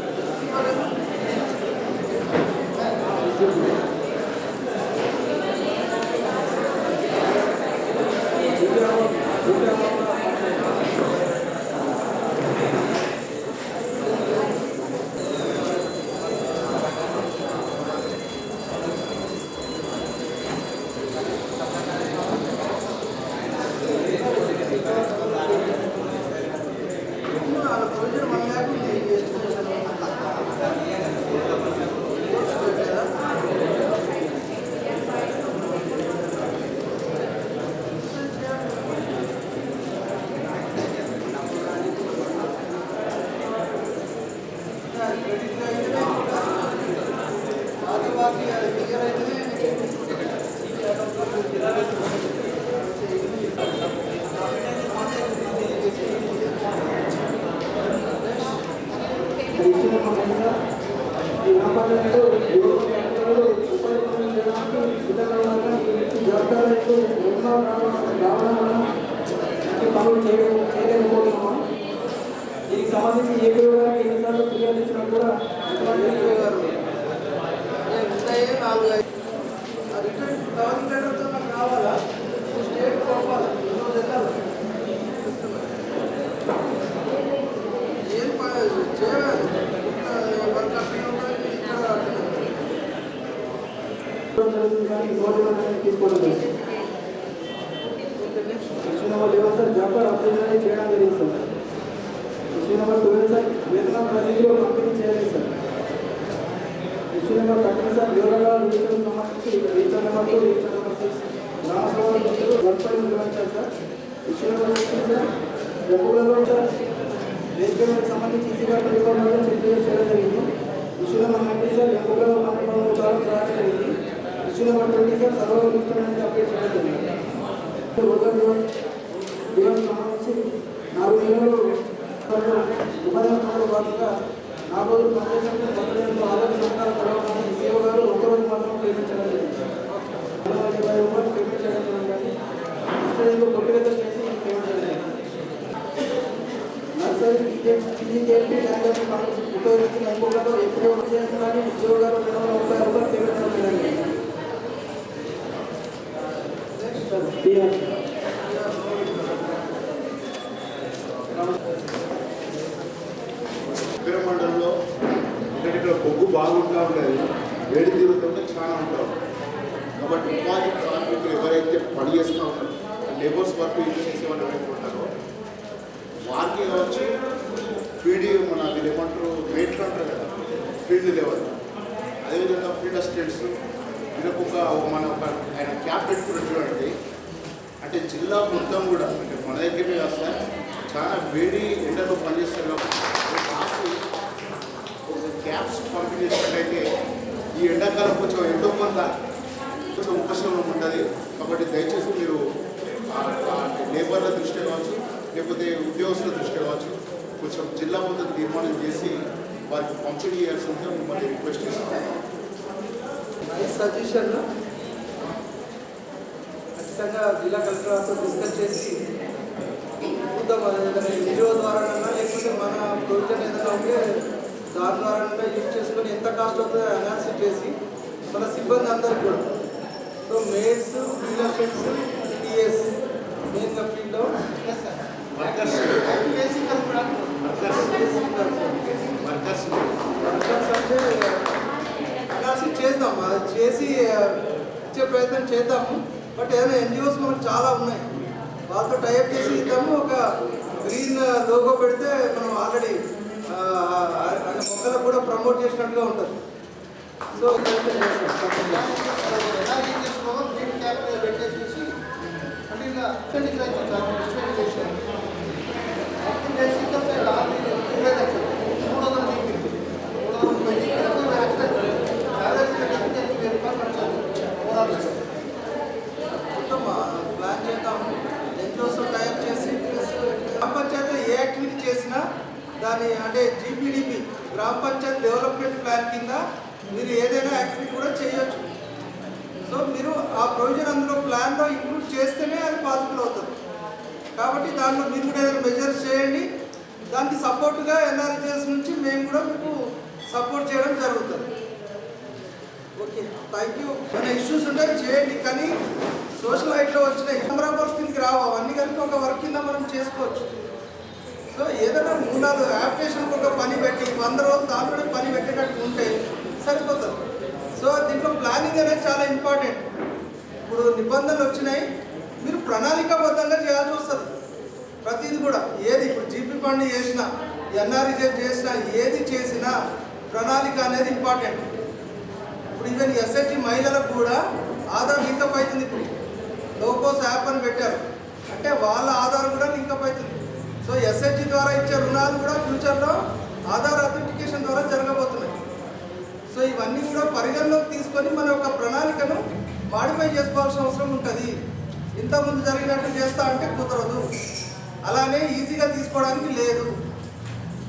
పనులు చేయలేకపోతున్నాం. దీనికి సంబంధించి ఏపీ గారికి ఎన్నిసార్లు ఫిర్యాదు ఇచ్చినా కూడా కావాలా స్టేట్ పంపాలి ఏం చేయాలి తీసుకోవడం issue number 11 sir job card apply చేయడం జరిగింది సార్. ఇష్యూ నెంబర్ 12 సార్ వేతనం రసీదులో పంపిణీ చేయాలి సార్. ఇష్యూ నెంబర్ 13 సార్ వివరాల రిజిస్టర్ సంబంధించి రిజిస్టర్ నెంబర్ 2 రిజిస్టర్ నెంబర్ 6 గ్రామ సభలు వర్క్ నిర్వహించాలి సార్. ఇష్యూ నెంబర్ 16 సార్ రెగ్యులర్లో సార్ రేట్ సంబంధించి ఈసీ కార్డు రికార్డులను చెక్ చేయడం జరిగింది. ఇష్యూ నెంబర్ 19 సార్ రెగ్యులర్లో పంపిణీ రావడం జరిగింది. Issue number 20 sir server list అనేది అప్డేట్ చేయడం జరిగింది. సంబంధించి 4 నెలలు ఉపాధ్యాయుల భాగంగా 4 రోజులు పనిచేసినప్పుడు పద్ధతులతో ఆదాయ సంఘాలు కలవడానికి సీఓ గారు ఒకరోజు మాత్రం పేమెంట్ చేయడం జరిగింది. 120 రూపాయలు పేమెంట్ చేయడం జరిగింది. ఇష్టంలో కొట్టువేత చేసి పేమెంట్ చేయడం జరిగింది. నర్సరీ పీజీకేఎల్పీ ల్యాంగ్వేజ్ ఉపయోగించిన ఇంకొకరు ఎప్పుడో చేస్తున్నారని సీఓ గారు 230 రూపాయలు పేమెంట్ చేయడం జరిగింది. మండలంలో ఇక్కడ బొగ్గు బాగుంటా ఉండేది, వేడి తీరుతుంటే చాలా ఉంటారు. కాబట్టి ఉపాధి కార్మికులు ఎవరైతే పని చేస్తూ ఉంటారో లేబర్స్ వర్క్ చేసే వాళ్ళు ఎవరైతే ఉంటారో వారికి కావచ్చు పీడీ మన వీళ్ళు ఏమంటారు రేట్లు అంటారు కదా ఫీల్డ్ లెవెల్, అదేవిధంగా ఫీల్డ్ అసిస్టెంట్స్ వీళ్ళకు మన ఆయన క్యాప్ పెట్టుకున్నటువంటి అంటే జిల్లా మొత్తం కూడా అంటే మన దగ్గరే కాస్త చాలా వేడి ఎండలో పనిచేస్తారు కాబట్టి క్యాప్స్ పంపిణీ చేసినట్టయితే ఈ ఎండాకాలం కొంచెం ఎంతో కొంత ఉపశమనం ఉంటుంది. కాబట్టి దయచేసి మీరు లేబర్ల దృష్టి కావచ్చు లేకపోతే ఉద్యోగస్తుల దృష్టి కావచ్చు కొంచెం జిల్లా మొత్తం తీర్మానం చేసి వారికి పంపిణీ చేయాల్సి ఉంటే మిమ్మల్ని రిక్వెస్ట్ చేస్తాను. సజెషన్ ఖచ్చితంగా జిల్లా కలెక్టర్తో డిస్కస్ చేసి చూద్దాం. ఏదైనా ఎన్జిఓ ద్వారా లేకపోతే మన ప్రొవిజన్ ఏదైనా ఉంటే దాని ద్వారా యూజ్ చేసుకొని ఎంత కాస్ట్ అవుతుందో అనాలిసిస్ చేసి మన సిబ్బంది అందరికి కూడా so maids field assistants TS మెయిన్గా ఫీల్డ్ వర్కర్స్ అంటే అనాలిసిస్ చేద్దాం, అది చేసి ఇచ్చే ప్రయత్నం చేద్దాము. బట్ ఏదైనా ఎన్జిఓస్ మనకు చాలా ఉన్నాయి, వాళ్ళతో టైప్ చేసి ఇద్దాము. ఒక గ్రీన్ లోగో పెడితే మనం ఆల్రెడీ మొక్కలకు కూడా ప్రమోట్ చేసినట్టుగా ఉంటుంది. సో పెట్టేసి గ్రామ పంచాయత్ డెవలప్మెంట్ ప్లాన్ కింద మీరు ఏదైనా యాక్టివిటీ కూడా చేయొచ్చు. సో మీరు ఆ ప్రొవిజన్ అందులో ప్లాన్లో ఇంక్లూడ్ చేస్తేనే అది పాసిబుల్ అవుతుంది. కాబట్టి దాంట్లో మీరు కూడా ఏదైనా మెజర్స్ చేయండి. దానికి సపోర్ట్గా ఎన్ఆర్జిఎస్ నుంచి మేము కూడా మీకు సపోర్ట్ చేయడం జరుగుతుంది. Okay, thank you. మన ఇష్యూస్ ఉంటే చేయండి, కానీ సోషల్ లైట్లో వచ్చినాయి నెంబర్ ఆఫ్ వర్క్ కిందకి రావు. అవన్నీ కలిపి ఒక వర్క్ కింద మనం చేసుకోవచ్చు. సో ఏదైనా 3-4 అప్లికేషన్కి ఒక పని పెట్టి 100 రోజులు దాంట్లోనే పని పెట్టేటట్టు ఉంటే సరిపోతుంది. సో దీంట్లో ప్లానింగ్ అనేది చాలా ఇంపార్టెంట్. ఇప్పుడు నిబంధనలు వచ్చినాయి, మీరు ప్రణాళికాబద్ధంగా చేయాల్సి వస్తుంది. ప్రతిదీ కూడా ఏది ఇప్పుడు జీపీ ఫండ్ చేసినా ఎన్ఆర్ఈజెడ్ చేసినా ఏది చేసినా ప్రణాళిక అనేది ఇంపార్టెంట్. ఇప్పుడు ఈవెన్ ఎస్హెచ్జి మహిళలకు కూడా ఆధార్ లింకప్ అవుతుంది. ఇప్పుడు లోకోస్ యాప్ అని పెట్టారు అంటే వాళ్ళ ఆధార్ కూడా లింకప్ అవుతుంది. సో ఎస్హెచ్జి ద్వారా ఇచ్చే రుణాలు కూడా ఫ్యూచర్లో ఆధార్ అథెంటికేషన్ ద్వారా జరగబోతున్నాయి. సో ఇవన్నీ కూడా పరిగణలోకి తీసుకొని మన యొక్క ప్రణాళికను మాడిఫై చేసుకోవాల్సిన అవసరం ఉంటుంది. ఇంతకుముందు జరిగినట్టు చేస్తా అంటే కుదరదు, అలానే ఈజీగా తీసుకోవడానికి లేదు.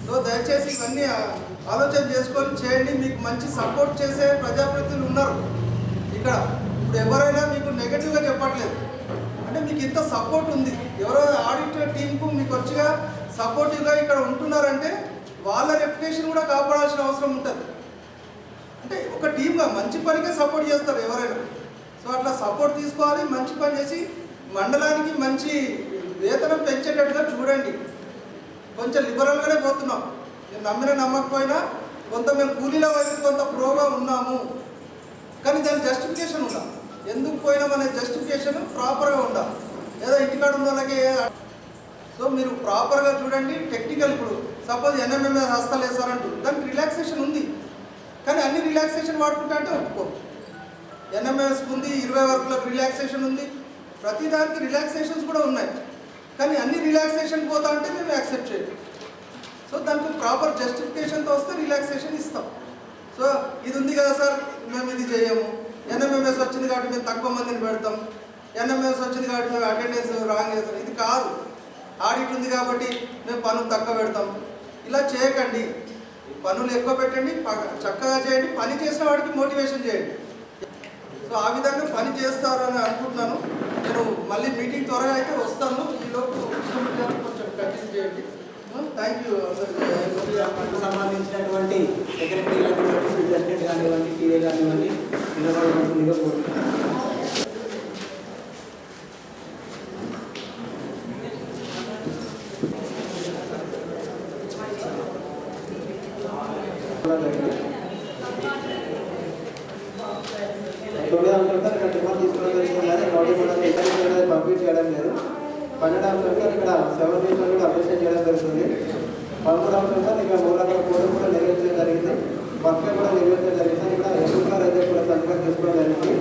సో దయచేసి ఇవన్నీ ఆలోచన చేసుకొని చేయండి. మీకు మంచి సపోర్ట్ చేసే ప్రజాప్రతినిధులు ఉన్నారు ఇక్కడ. ఇప్పుడు ఎవరైనా మీకు నెగటివ్గా చెప్పట్లేదు అంటే మీకు ఇంత సపోర్ట్ ఉంది. ఎవరో ఆడిట్ టీంకు మీకు వచ్చిగా సపోర్టివ్గా ఇక్కడ ఉంటున్నారంటే వాళ్ళ రెప్యుటేషన్ కూడా కాపాడాల్సిన అవసరం ఉంటుంది. అంటే ఒక టీమ్గా మంచి పనికే సపోర్ట్ చేస్తారు ఎవరైనా. సో అట్లా సపోర్ట్ తీసుకోవాలి, మంచి పని చేసి మండలానికి మంచి వేతనం పెంచేటట్టుగా చూడండి. కొంచెం లిబరల్గానే పోతున్నాం. నేను నమ్మిన నమ్మకపోయినా కొంత మేము కూలీల వైపు కొంత ప్రోగా ఉన్నాము, కానీ దాని జస్టిఫికేషన్ ఉండాలి. ఎందుకు పోయినాం అనే జస్టిఫికేషన్ ప్రాపర్గా ఉండాలి. ఏదో ఇంటికాడ ఉన్న వాళ్ళకి సో మీరు ప్రాపర్గా చూడండి. టెక్నికల్ ఇప్పుడు సపోజ్ ఎన్ఎంఎంఎస్ హస్తాలు వేస్తారంటూ దానికి రిలాక్సేషన్ ఉంది, కానీ అన్ని రిలాక్సేషన్ వాడుకుంటా అంటే ఒప్పుకో. ఎన్ఎంఎస్కి ఉంది, 20 వర్కులకు రిలాక్సేషన్ ఉంది, ప్రతిదానికి రిలాక్సేషన్స్ కూడా ఉన్నాయి, కానీ అన్ని రిలాక్సేషన్ పోతా అంటే మేము యాక్సెప్ట్ చేయాలి. సో దానికి ప్రాపర్ జస్టిఫికేషన్తో వస్తే రిలాక్సేషన్ ఇస్తాం. సో ఇది ఉంది కదా సార్ మేము ఇది చేయము, ఎన్ఎంఎంఎస్ వచ్చింది కాబట్టి మేము తక్కువ మందిని పెడతాం, ఎన్ఎంఎస్ వచ్చింది కాబట్టి మేము అటెండెన్స్ రాంగ్ చేస్తాం, ఇది కాదు. ఆడిట్ ఉంది కాబట్టి మేము పనులు తక్కువ పెడతాం, ఇలా చేయకండి. పనులు ఎక్కువ పెట్టండి, చక్కగా చేయండి, పని చేసిన వాడికి మోటివేషన్ చేయండి. సో ఆ విధంగా పని చేస్తారని అనుకుంటున్నాను. నేను మళ్ళీ మీటింగ్ త్వరగా అయితే వస్తాను. ఈలోపు కొంచెం కంటిన్యూ చేయండి. Thank you. సంబంధించినటువంటి సెక్రటరీ కానివ్వండి, ఫీల్డ్ అసిస్టెంట్ కానివ్వండి, టీఏ కానివ్వండి, నిలబడుతుందిగా కోరుతున్నాను. కంప్లీట్ చేయడం లేదు. 12వ అంశంగా ఇక్కడ 7 డేస్లో కూడా అప్డేషన్ చేయడం జరుగుతుంది. 13వ అంశంగా ఇక్కడ మూలంగా కోడ్ కూడా నిర్వహించడం జరిగింది, వర్క్ కూడా నిర్వహించడం జరిగింది. ఇక్కడ ఎన్నికల అయితే కూడా సంతకం తీసుకోవడం జరిగింది.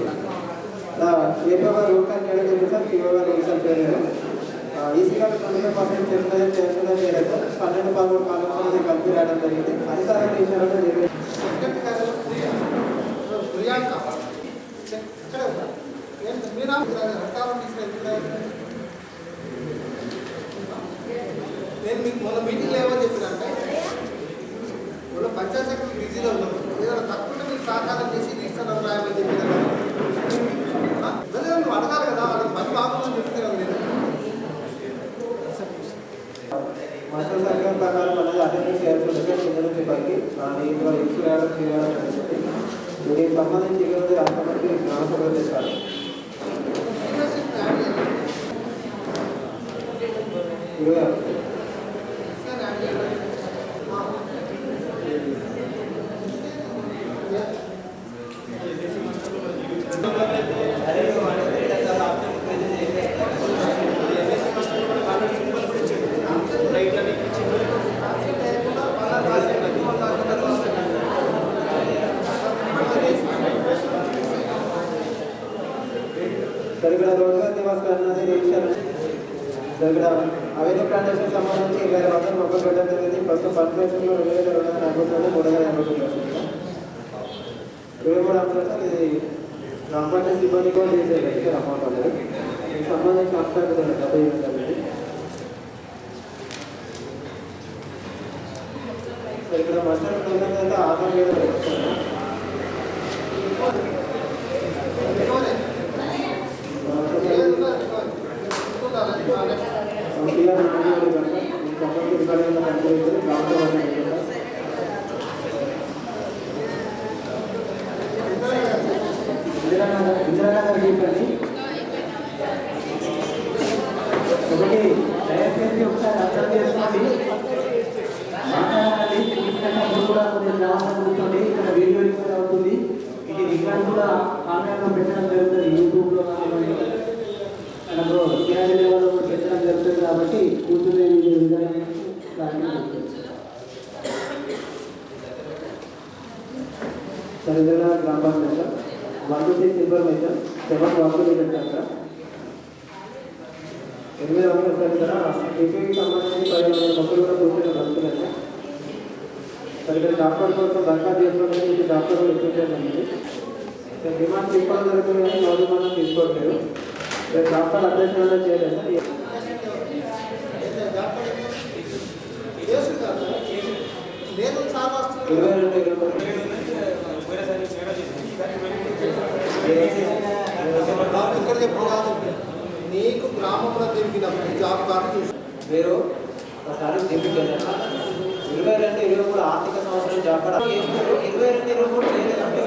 ఏపీఓ గారు రూట్ చేయడం జరిగింది సార్, టీఓ గారు రిజిస్టర్ చేయలేదు. ఈసీ గారు 90% చేస్తున్నది చేస్తున్నది చేయలేదు. 12-13 కాలంలో కలిపి రావడం జరిగింది. అధికారులు విషయాలు జరిగింది. నేను మీకు మొన్న మీటింగ్లో ఏమని చెప్పినంటే మొన్న పంచాయత్ సెక్రటరీ బిజీలో ఉన్నాను, ఏదైనా తక్కువ మీకు సహకారం చేసి రిజిస్టర్ రాయమని చెప్పిన నువ్వు అడగాలి కదా, వాళ్ళకి పని బాగుందని చెప్తే కదా. నేను మాస్టర్ సర్కార్ ప్రకారం అనేది అటెండెన్స్ చేయాల్సి ఉంటుంది. కింద నుంచి పైకి ఇంట్లో ఇష్యూ రావడం చేయడం జరుగుతుంది. దీనికి సంబంధించి ఈరోజు రాష్ట్రపతి గ్రామసభ చేశారు. ఇక్కడ రోడ్గా దివాస్కరణ ఇక్కడ అవేదో ప్లాంటేషన్ సంబంధించి 20,000 మొక్కలు పెట్టడం జరిగింది. ప్రస్తుతం పర్మిషన్లో 2,240 380 23 అంశాలు. ఇది గ్రామ పంచాయతీ సిబ్బంది కూడా చేసే అమౌంట్ అనేది దీనికి సంబంధించి అంశాలు డబ్బు ఇవ్వడం జరిగింది. ఇక్కడ మనుషులు పిల్లలైతే ఆధార్ మీద ఇందిరానగర్ చెప్పండి ఒకటి దయచేసి ఒకసారి అర్థం చేసుకోండి మాట్లాడాలి ఎందుకంటే కూడా కొన్ని గ్రామాలు కూర్చోండి ఇక్కడ వీడియో రికార్డ్ అవుతుంది ఇది రికార్డ్ కూడా ఆన్లైన్లో పెట్టడం జరుగుతుంది యూట్యూబ్లో కానివ్వండి మనకు కిరాయి లెవెల్లో కూడా పెట్టడం జరుగుతుంది కాబట్టి కూర్చునే విధానం సరిగ్గా గ్రామ పంచాయత్ 126 ఇన్ఫర్మేషన్ 7 వాకులు పెట్టారు 8 వాకులు సార్ టీపీకి సంబంధించి 10 మొక్కలు కూడా కూర్చొని బతుకున్నాయి సరిగ్గా డాక్టర్ కోసం దరఖాస్తు చేసుకోవడానికి డాక్టర్ కూడా ఇచ్చేసేయండి డిమాండ్ తీసుకోవడం జరుగుతుంది కానీ గవర్నమెంట్ తీసుకోవట్లేదు డాక్టర్ అభ్యర్థన చేయలేదు లేదు చాలా 22 ఇక్కడ చెప్పు కాదు నీకు గ్రామంలో తిరిగినప్పుడు జాబ్ కార్డు చూసి మీరు ఒకసారి దింపికి వెళ్ళారు 22-23 ఆర్థిక సంవత్సరం జాబ్ కార్డు 22-23 చేయలేదంటే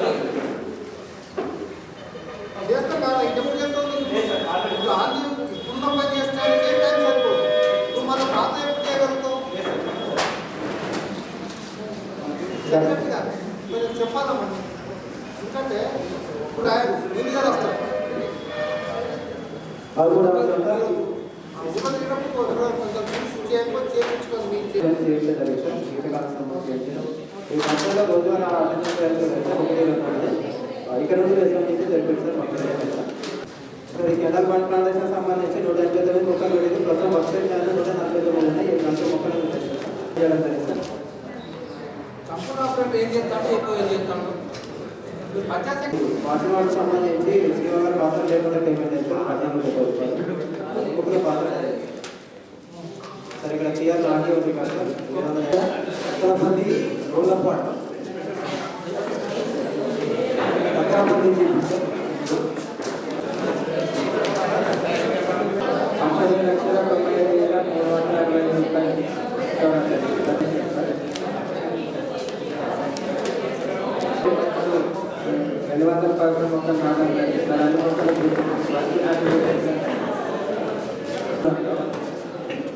చేస్తాం కదా ఇంకెప్పుడు చేస్తావు ఇప్పుడు ఆంధ్ర ఇప్పుడున్న పని చేస్తానికి టైం సరిపోదు నువ్వు మన పాత ఎప్పుడు చేయగలుగుతావు కొంచెం చెప్పాలమ్మా ఎందుకంటే ఇప్పుడు ఆయన ముందు గారు వస్తారు అది కూడా కొంచెం చేయకపోతే చేయించుకొని మీకు ఈ సంస్థలో రోజువారీ ఇక్కడ నుండి రెస్పాన్స్ జరిపింది సార్ ఈ కెనాల్ బండ్ ట్రాన్సాక్షన్ సంబంధించి 189 మొక్కలు పెడితే ప్రస్తుతం వర్షం 149 ఉన్నాయి 7 మొక్కలు చేయడం జరిగింది సార్ కంపెనీ ఆపరేటర్ ఏం చేస్తాడు ఎక్కువ ఏం చేస్తాడు వాటి సంబంధించి శ్రీవారి పాత్ర లేకుండా పేమెంట్ చేస్తారు 18 రూపాయలు ఒక్కొక్క పాత్ర సార్ ఇక్కడ టీఆర్ ఆడియో ఉంది కదా మంది రోల్ పాట కంపెనీ 1,95,360 రూపాయలు 211 మొక్కలు నాటం సార్ అన్ని మొక్కలు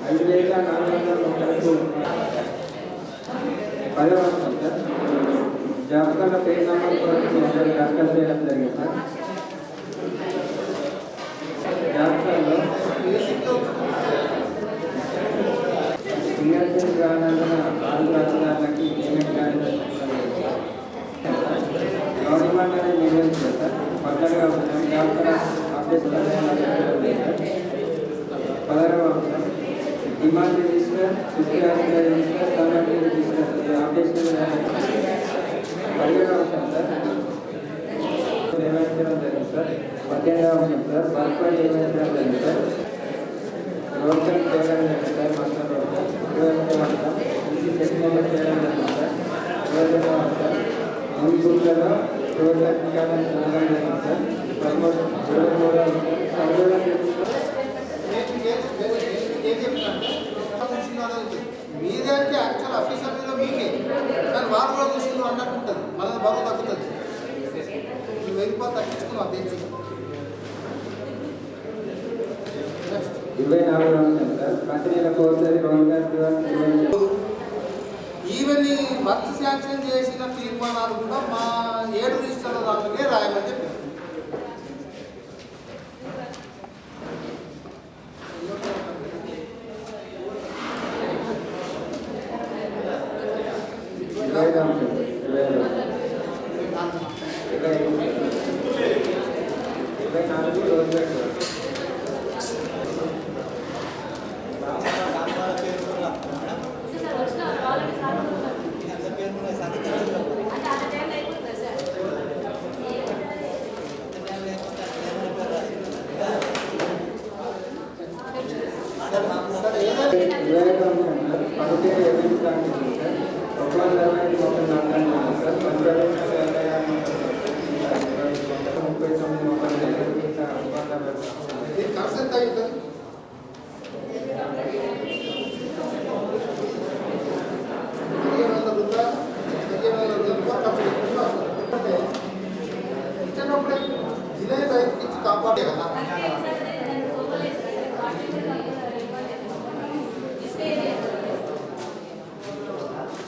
5,400 మొక్కలకు 10వ అంశం సార్ జాబితాలో పేరు నెంబర్ కూడా దరఖాస్తు చేయడం జరిగింది సార్ జాబితాలో క్రియాశీల కారణంగా 4 రాష్ట్రాలకి పేమెంట్ కానీ గవర్నమెంట్ అనేది నిర్వహించారు సార్ పక్కనగా జాబితా అప్డేట్ 16వ అంశం demand register register community register updation 17వ అంశం సార్ నిర్వహించడం జరిగింది సార్ 18వ అంశం సార్ వర్క్ నిర్వహించడం జరిగింది సార్ రోడ్ చేయడం జరిగింది సార్ మాస్టర్ రోడ్ 21వ అంశం సెటిల్మెంట్ చేయడం జరిగింది సార్ 22వ అంశం మూడు గుర్తులలో రోడ్ చేయడం జరిగింది సార్ 23వ అంశం మీదంటే యాక్చువల్ ఆఫీసర్ మీద మీకే కానీ వాళ్ళు కూడా చూసుకుని అన్నట్టు ఉంటుంది మన బరువు తగ్గుతుంది నువ్వు వెళ్ళిపోతే తగ్గించుకున్నావు తెచ్చి 24వ అంశం సార్ కంపెనీల కోర్సరీ ఈవెన్ వర్క్ శాంక్షన్ చేసిన తీర్మానాలు కూడా మా 7 రిజిస్టర్ల దానికే రాయమని చెప్పి పదిహేను ఎంత అవుతుంది? ఇచ్చినప్పుడే జిల్లా రైతుకి ఇచ్చి కాపాడే కదా.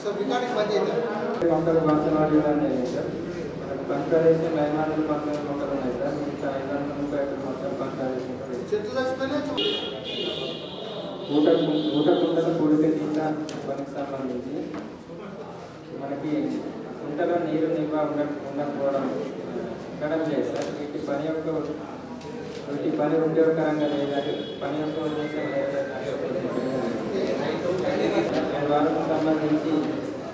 సో రికార్డింగ్ పని చేద్దాం. మొక్కలు పంచనాలు ఉన్నాయి సార్. మనకు పంచాయతీ 919 మొక్కలు ఉన్నాయి సార్. మిగతా 535 మొక్కలు పంచాయతీ చెట్టు చచ్చిపోయినా ఊట కుంటల పూడిక తీసిన పనికి సంబంధించి మనకి కుంటలో నీరు నిల్వ ఉండకపోవడం లేదు సార్. వీటి పని ఉపయోగకరంగా లేదని పని యొక్క ఉద్దేశం వారికి సంబంధించి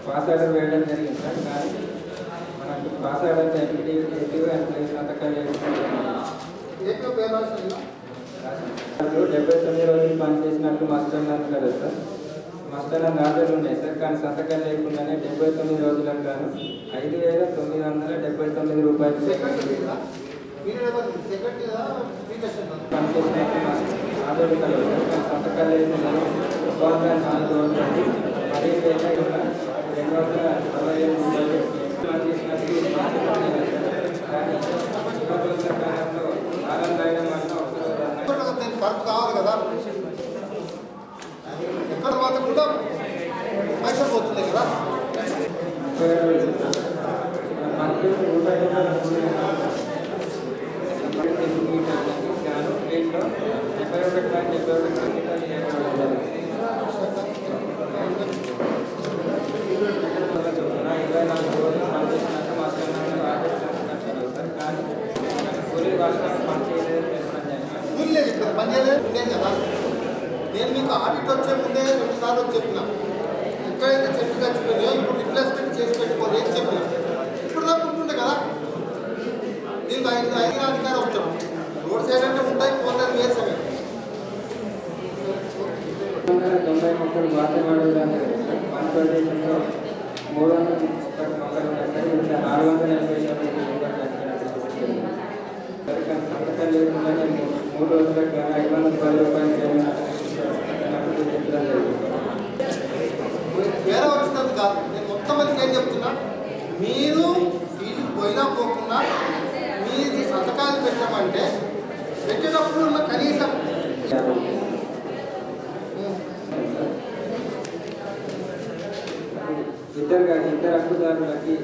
పాస్ ఆర్డర్ వేయడం జరిగింది సార్. కానీ మనకు పాస్ ఆర్డర్ ఎఫెక్టివ్ ఎంప్లాయీ సంతకాలు 79 రోజులు పనిచేసినట్టు మస్టర్లు కదా సార్. మస్టర్ల ఆర్డర్లు ఉన్నాయి సార్. కానీ సంతకాలు లేకుండానే 79 రోజులకు గాను 5,979 రూపాయలు పనిచేసినట్టు ఆర్డర్లు కలవు సార్. కానీ సంతకాలు లేకుండా 4 రోజులు 10,267 రూపాయలు పనిచేసినట్టు కానీ 20 రోజుల కాలంలో ఆరం రాయడం వల్ల పరుపు కావాలి కదా. ఎక్కడ తర్వాత కూడా పైసలు పోతున్నాయి కదా. పని చేయలేదు లేదు కదా. నేను మీకు ఆడిట్ వచ్చే ముందే 2 సార్లు చెప్పిన ఎక్కడైతే చెట్టు చచ్చిపోయినాయో ఇప్పుడు రిప్లేస్మెంట్ చేసి పెట్టుకోవాలి అని చెప్పిన. ఇప్పుడు దాకా ఉంటుండే కదా. దీనికి 5 అధికారం వచ్చాం. రోడ్ సైడ్ అంటే ఉంటాయి పోతుంది వేరే సమయం 90 మొక్కలు వాతావరణంలో మన ప్రదేశంలో 330 మొక్కలు ఉన్నాయి సార్. ఇంకా 480 సంతకాలు లేకుండానే 3 రోజులకు 510 రూపాయలు వేరే వచ్చినది కాదు. నేను మొత్తం మందికి ఏం చెప్తున్నా, మీరు ఫీల్డ్కి పోయినా పోకుండా మీది సంతకాలు పెట్టామంటే పెట్టేటప్పుడు ఉన్న కనీసం ఇద్దరు హక్కుదారులకి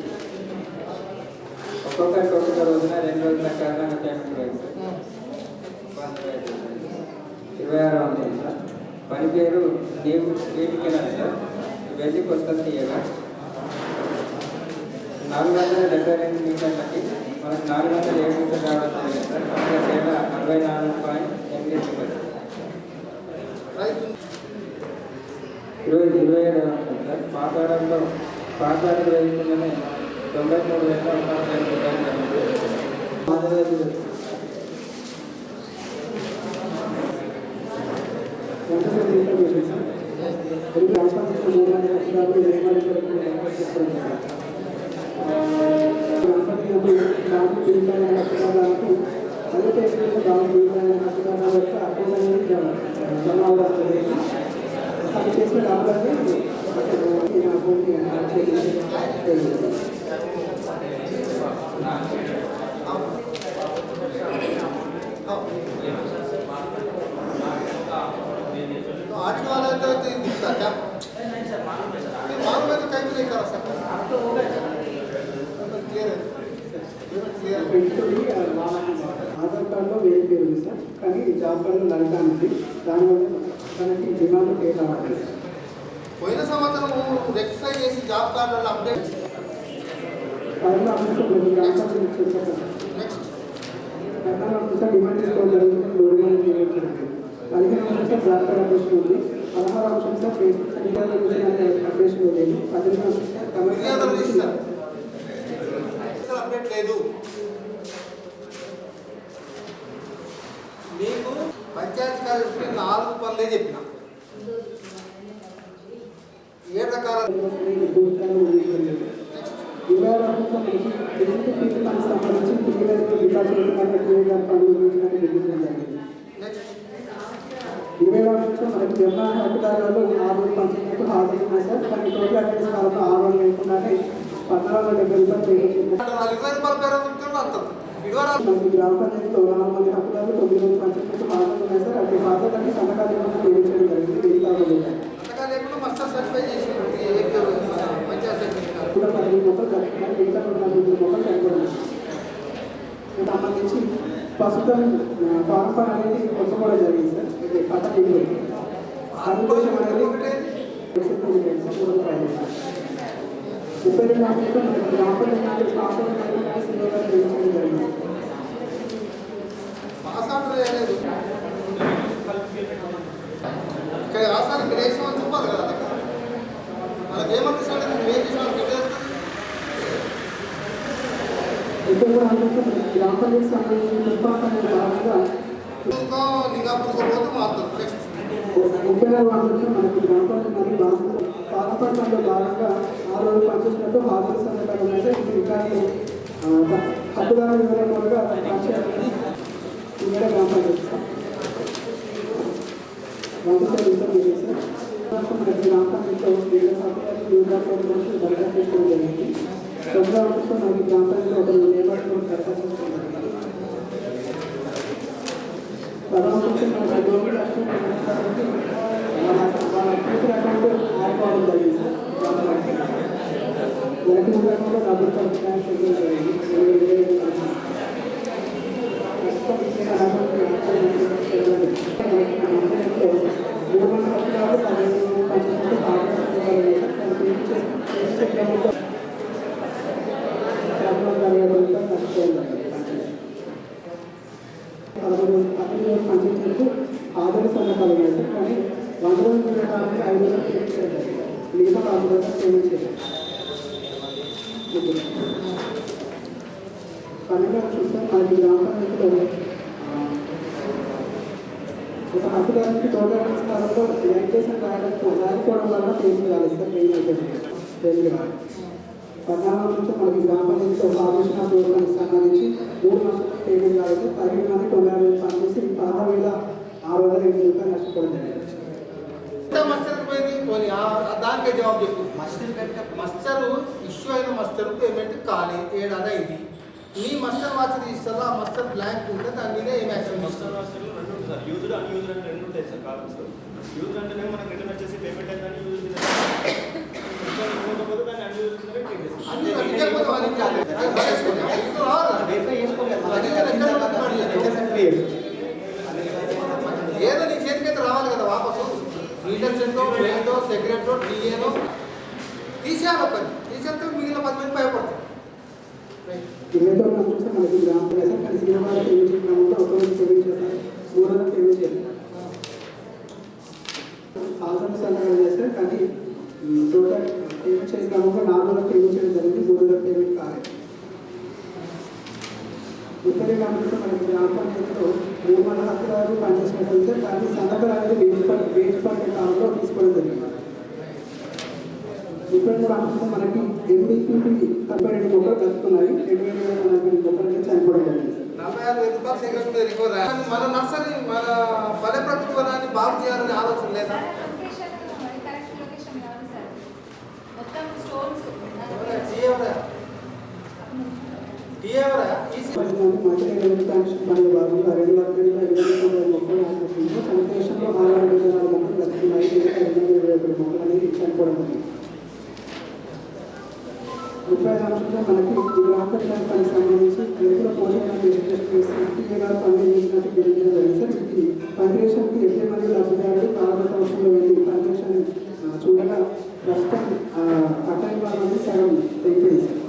ఒక్కొక్కరికి ఒక్కొక్క రోజున 2 రోజుల కారణంగా పేమెంట్ అయింది సార్. 26 ఉంది సార్. పని పేరు దేవికెనాలి సార్. వెళ్ళి కొత్త తీయగా 472 మీటర్లకి మనకు 407 మీటర్లు రావడం జరిగింది సార్. అక్కడ సేవ 64.8 రూపాయలు. 27 ఉంటుంది సార్. పాస్ ఆర్డర్ వేయకుండానే 93,000 రూపాయలు జరిగింది. आठ वाला तो दिखता क्या मालूम है तो कहीं नहीं कर सकता क्लियर ఆధార్ కార్డులో వేరే పేరు ఉంది సార్. కానీ జాబ్ కార్డులో లలిత ఉంది. దానివల్ల తనకి డిమాండ్ పే కావాలి. పోయిన సంవత్సరం రెక్టిఫై చేసి జాబ్ కార్డులలో అప్డేట్ కార్డులో నెక్స్ట్ సార్ డిమాండ్ తీసుకోవడం జరుగుతుంది. 15 జాబ్ కార్డు అప్డేషన్ ఉంది. 16 సార్ అప్డేషన్ ఉంది. 18 సార్ అప్డేట్ లేదు. మీకు పంచాయతీ కార్యదర్శి 4 పనులే చెప్పిన 7 రకాల నెక్స్ట్ మనకి జన్మ హక్కుదారులలో 6 పంచాయతీలకు హాజరు ఉన్నాయి సార్. కానీ టోటల్ అటెండెన్స్ కాలంలో 6 రోజులు లేకుండానే 1470 రూపాయలు పేమెంట్ మనకి గ్రామ పంచాయతీలో 4 మంది హక్కుదారులు 9 రోజులు పంచాయతీలకు హాజరు ఉన్నాయి సార్. అటు హాజరు సంతకాలు ఏమైనా పేమెంట్ జరిగింది. మిగతా కూడా 15 మొక్కలు జరుగుతున్నాయి. మిగతా 4 మొక్కలు చనిపోయింది. సంబంధించి ప్రస్తుతం ఫారం పని అనేది కొనుక్కోవడం జరిగింది సార్. ఇది పట్ట దిగుబడి అందుకోసం అనేది 32 లక్షలతో మనకి గ్రామ పంచాయతీ నిర్మించడం జరిగింది. ఇప్పుడు కూడా అందుకే గ్రామ పంచాయతీ సంబంధించిన పుష్పాలనే భాగంగా 34 వార్డుల్లో మనకి గ్రామ పంచాయతీ పాలపడటంలో భాగంగా 6 రోజులు పనిచేసినట్టు హాజరు సందర్భంగా ఉన్నాయి. ఇది రికార్డు హక్కుదారు వివరాలుగా పంచాయతీ ఇక్కడ గ్రామ పంచాయతీ మనకి గ్రామ పంచాయతీలో దరఖాస్తు చేసుకోవడం జరిగింది. ప్రభుత్వంతో మనకి గ్రామ పంచాయతీలో ఒక నియమాలు దరఖాస్తు చేసుకోవడం జరిగింది. ప్రభుత్వం మనకి గవర్నమెంట్ రాష్ట్రం వాళ్ళ ఫ్యూచర్ అకౌంట్ ఆడుకోవడం జరిగింది సార్. మొదటి అకౌంట్లో ప్రభుత్వం క్యాష్ చేయడం జరిగింది. పంచాయతీలకు ఆధార సందర్భాలు ఉన్నాయి సార్. కానీ 100 రోజులు పెట్టాలని 5 రోజులు పేమెంట్ చేయాలి. మిగతా 4 రోజులు పేమెంట్ చేయాలి. 12 లక్షలు మనకి గ్రామ పంచాయతీలో ఒక హక్కుదారునికి టోటల్ స్థానంలో రిజిస్ట్రేషన్ రాకపోవడం వల్ల పేమెంట్ కాలేదు సార్. పేమెంట్ కాదు. 14 నుంచి మనకి గ్రామ పంచాయతీలో ఆలోచన ప్రోగ్రామ్కి సంబంధించి 3 మాసాలు పేమెంట్ కాలేదు. 15 మంది 90 రోజులు పనిచేసి 16,608 రూపాయలు నష్టపోవడం జరిగింది. దానికే జవాబు చెప్పు. మస్టర్ ఇష్యూ అయిన మస్టర్ పేమెంట్ కాలేదు. 7 అయింది. నీ మస్టర్ వాచ్ తీస్తారా? మస్టర్ బ్లాంక్ ఉంటే దాని మీద ఏం యాక్షన్? మస్టర్ వాచ్లు 2 ఉంటాయి సార్. యూజ్డ్ అన్యూజ్డ్ అంటే 2 ఉంటాయి సార్. కావచ్చు యూజ్డ్ అంటేనే మనకి రిటర్న్ వచ్చేసి పేమెంట్ అయిందని యూజ్ ఏదో నీ చేతికైతే రావాలి కదా వాపసు. లీడర్షిప్లో లేదో సెక్రటరీ డిఏనో తీసేయాలి. ఒకటి తీసేస్తే మిగిలిన 10 మంది భయపడతారు. మనకి గ్రామ పంచాయతీ కానీ శ్రీనివాస పేమెంట్ చేయకుండా ఒక రోజు పేమెంట్ చేస్తారు. 3 రోజులు పేమెంట్ చేయాలి. ఆధార్ సంతకాలు చేస్తారు. కానీ టోటల్ పేమెంట్ చేసిన క్రమంలో 4 రోజులు పేమెంట్ చేయడం జరిగింది. 3 రోజులు పేమెంట్ కాలేదు. ఉత్తర గ్రామంలో మనకి గ్రామ పంచాయతీలో 3 మంది హక్కుదారులు పనిచేసినట్టు కానీ సందర్భాలు అనేది వేజ్ పట్టే కాలంలో తీసుకోవడం జరిగింది. ఇప్పుడు రాష్ట్రంలో మనకి MDQP 32 మొక్కలు దక్కుతున్నాయి. 2,040 మొక్కలకి చనిపోవడం జరిగింది. 45,000 రూపాయలు సెక్రటరీ రికవర్. మన నర్సరీ మన పల్లె ప్రభుత్వాన్ని బాగు చేయాలనే ఆలోచన లేదా? మనకి ఈ గ్రామ పంచాయతీకి సంబంధించి రైతుల పోషణ పంపిణీసినట్టు తెలియజేయడం జరిగింది సార్. ఇది పంపిణీషన్కి 80 మంది లబ్ధిదారులు ప్రారంభ సంవత్సరంలో వెళ్ళి పంపిణీషన్ చూడగా ప్రస్తుతం అటెండ్ వాళ్ళని సగం అయిపోయింది సార్.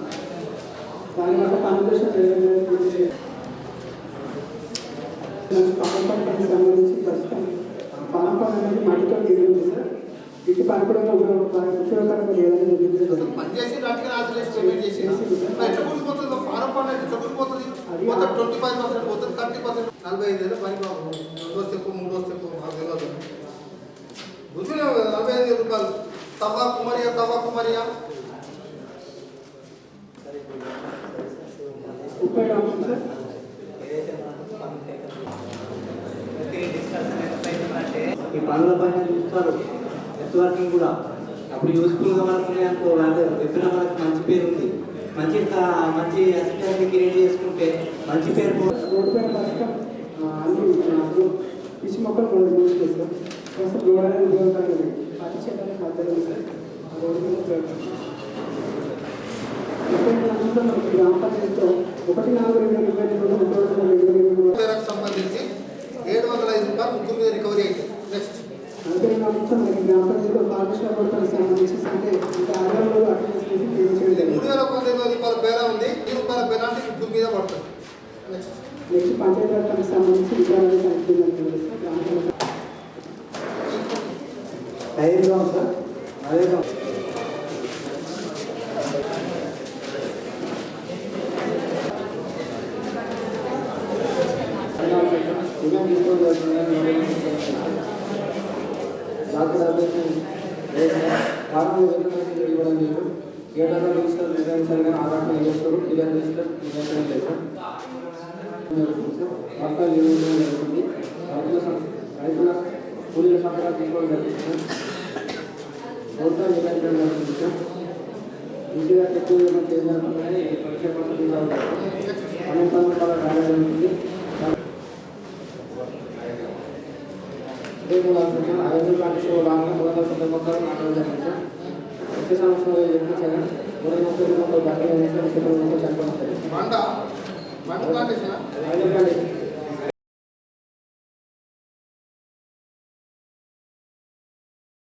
దానివల్ల పంపిణీషన్ పాలంపల్లికి సంబంధించి ప్రస్తుతం పాలంపల్లి అనేది మట్టితో నిండింది సార్. ఇటు పని కూడా ఉపయోగకరంగా లేదని నిర్ణయించడం పనిచేసి నాటికి ఆచరించి పేమెంట్ చేసి ఎట్లా కూలిపోతుంది? ఫారం పని ఎట్లా కూలిపోతుంది? మొత్తం 25% పోతుంది, 30%. 45,000 పని బాబు. 2 స్టెప్ 3 స్టెప్ మాకు తెలియదు. బుద్ధులే 45,000 రూపాయలు. తవ్వా కుమరియా 30 గ్రాములు సార్. ఇప్పుడు పనుల పైన చూస్తారు నెట్వర్కింగ్ కూడా. అప్పుడు యూస్ఫుల్గా మనకు ఉన్నాయనుకో, అంటే వెబ్లో మనకు మంచి పేరు ఉంది, మంచి అసిస్టెంట్ని క్రియేట్ చేసుకుంటే మంచి పేరు రోడ్డు పైన బతకం అన్ని పిచ్చి మొక్కలు మూడు యూజ్ చేస్తాం. కొంచెం దూరాన్ని ఉపయోగకరంగా పని చేయడానికి మధ్యలో సార్ ఆ రోడ్డు మీద ఉపయోగపడుతుంది. మనకి గ్రామ పంచాయతీతో 1/4/2022 సంబంధించి 705 రూపాయలు ముగ్గురు మీద రికవరీ అయింది. నెక్స్ట్ మనకి గ్రామ పంచాయతీలో పారిశ్రామిక వర్గాలకు సంబంధించి అంటే ఇంకా 6 రోజులు అటెండెన్స్ చేసి పేమెంట్ చేయడం. 3,115 రూపాయల బేరా ఉంది, 1000 రూపాయల బేరానికి ముగ్గురు మీద పడుతుంది. నెక్స్ట్ పంచాయతీ వర్గానికి సంబంధించి విధానాలు కనిపించాలి గ్రామ పంచాయతీ సార్ అదే ఇవ్వడం లేదు. 7 రిజిస్టర్ నిర్వహించాలి కానీ ఆధార్ చేస్తారు. క్లియర్ రిజిస్టర్ నిర్వహించడం లేదు. వర్షాలు జరుగుతుంది. రైతుల కూలీల సంతకాలు తీసుకోవడం జరుగుతుంది. ప్రభుత్వం నిర్వహించడం జరుగుతుంది. ఇంటిగా ఎక్కువ చేయాలనుకుంటే పరీక్ష పద్ధతి పన్నెండు రాయడం జరుగుతుంది. 5 లాంటి లాగా 390 మొక్కలు నాటడం జరిగింది సార్. వచ్చే సంవత్సరం ఎక్కించాలి 330 మొక్కలు బట్టలు చనిపోతుంది. మండ ప్లాంటేషన్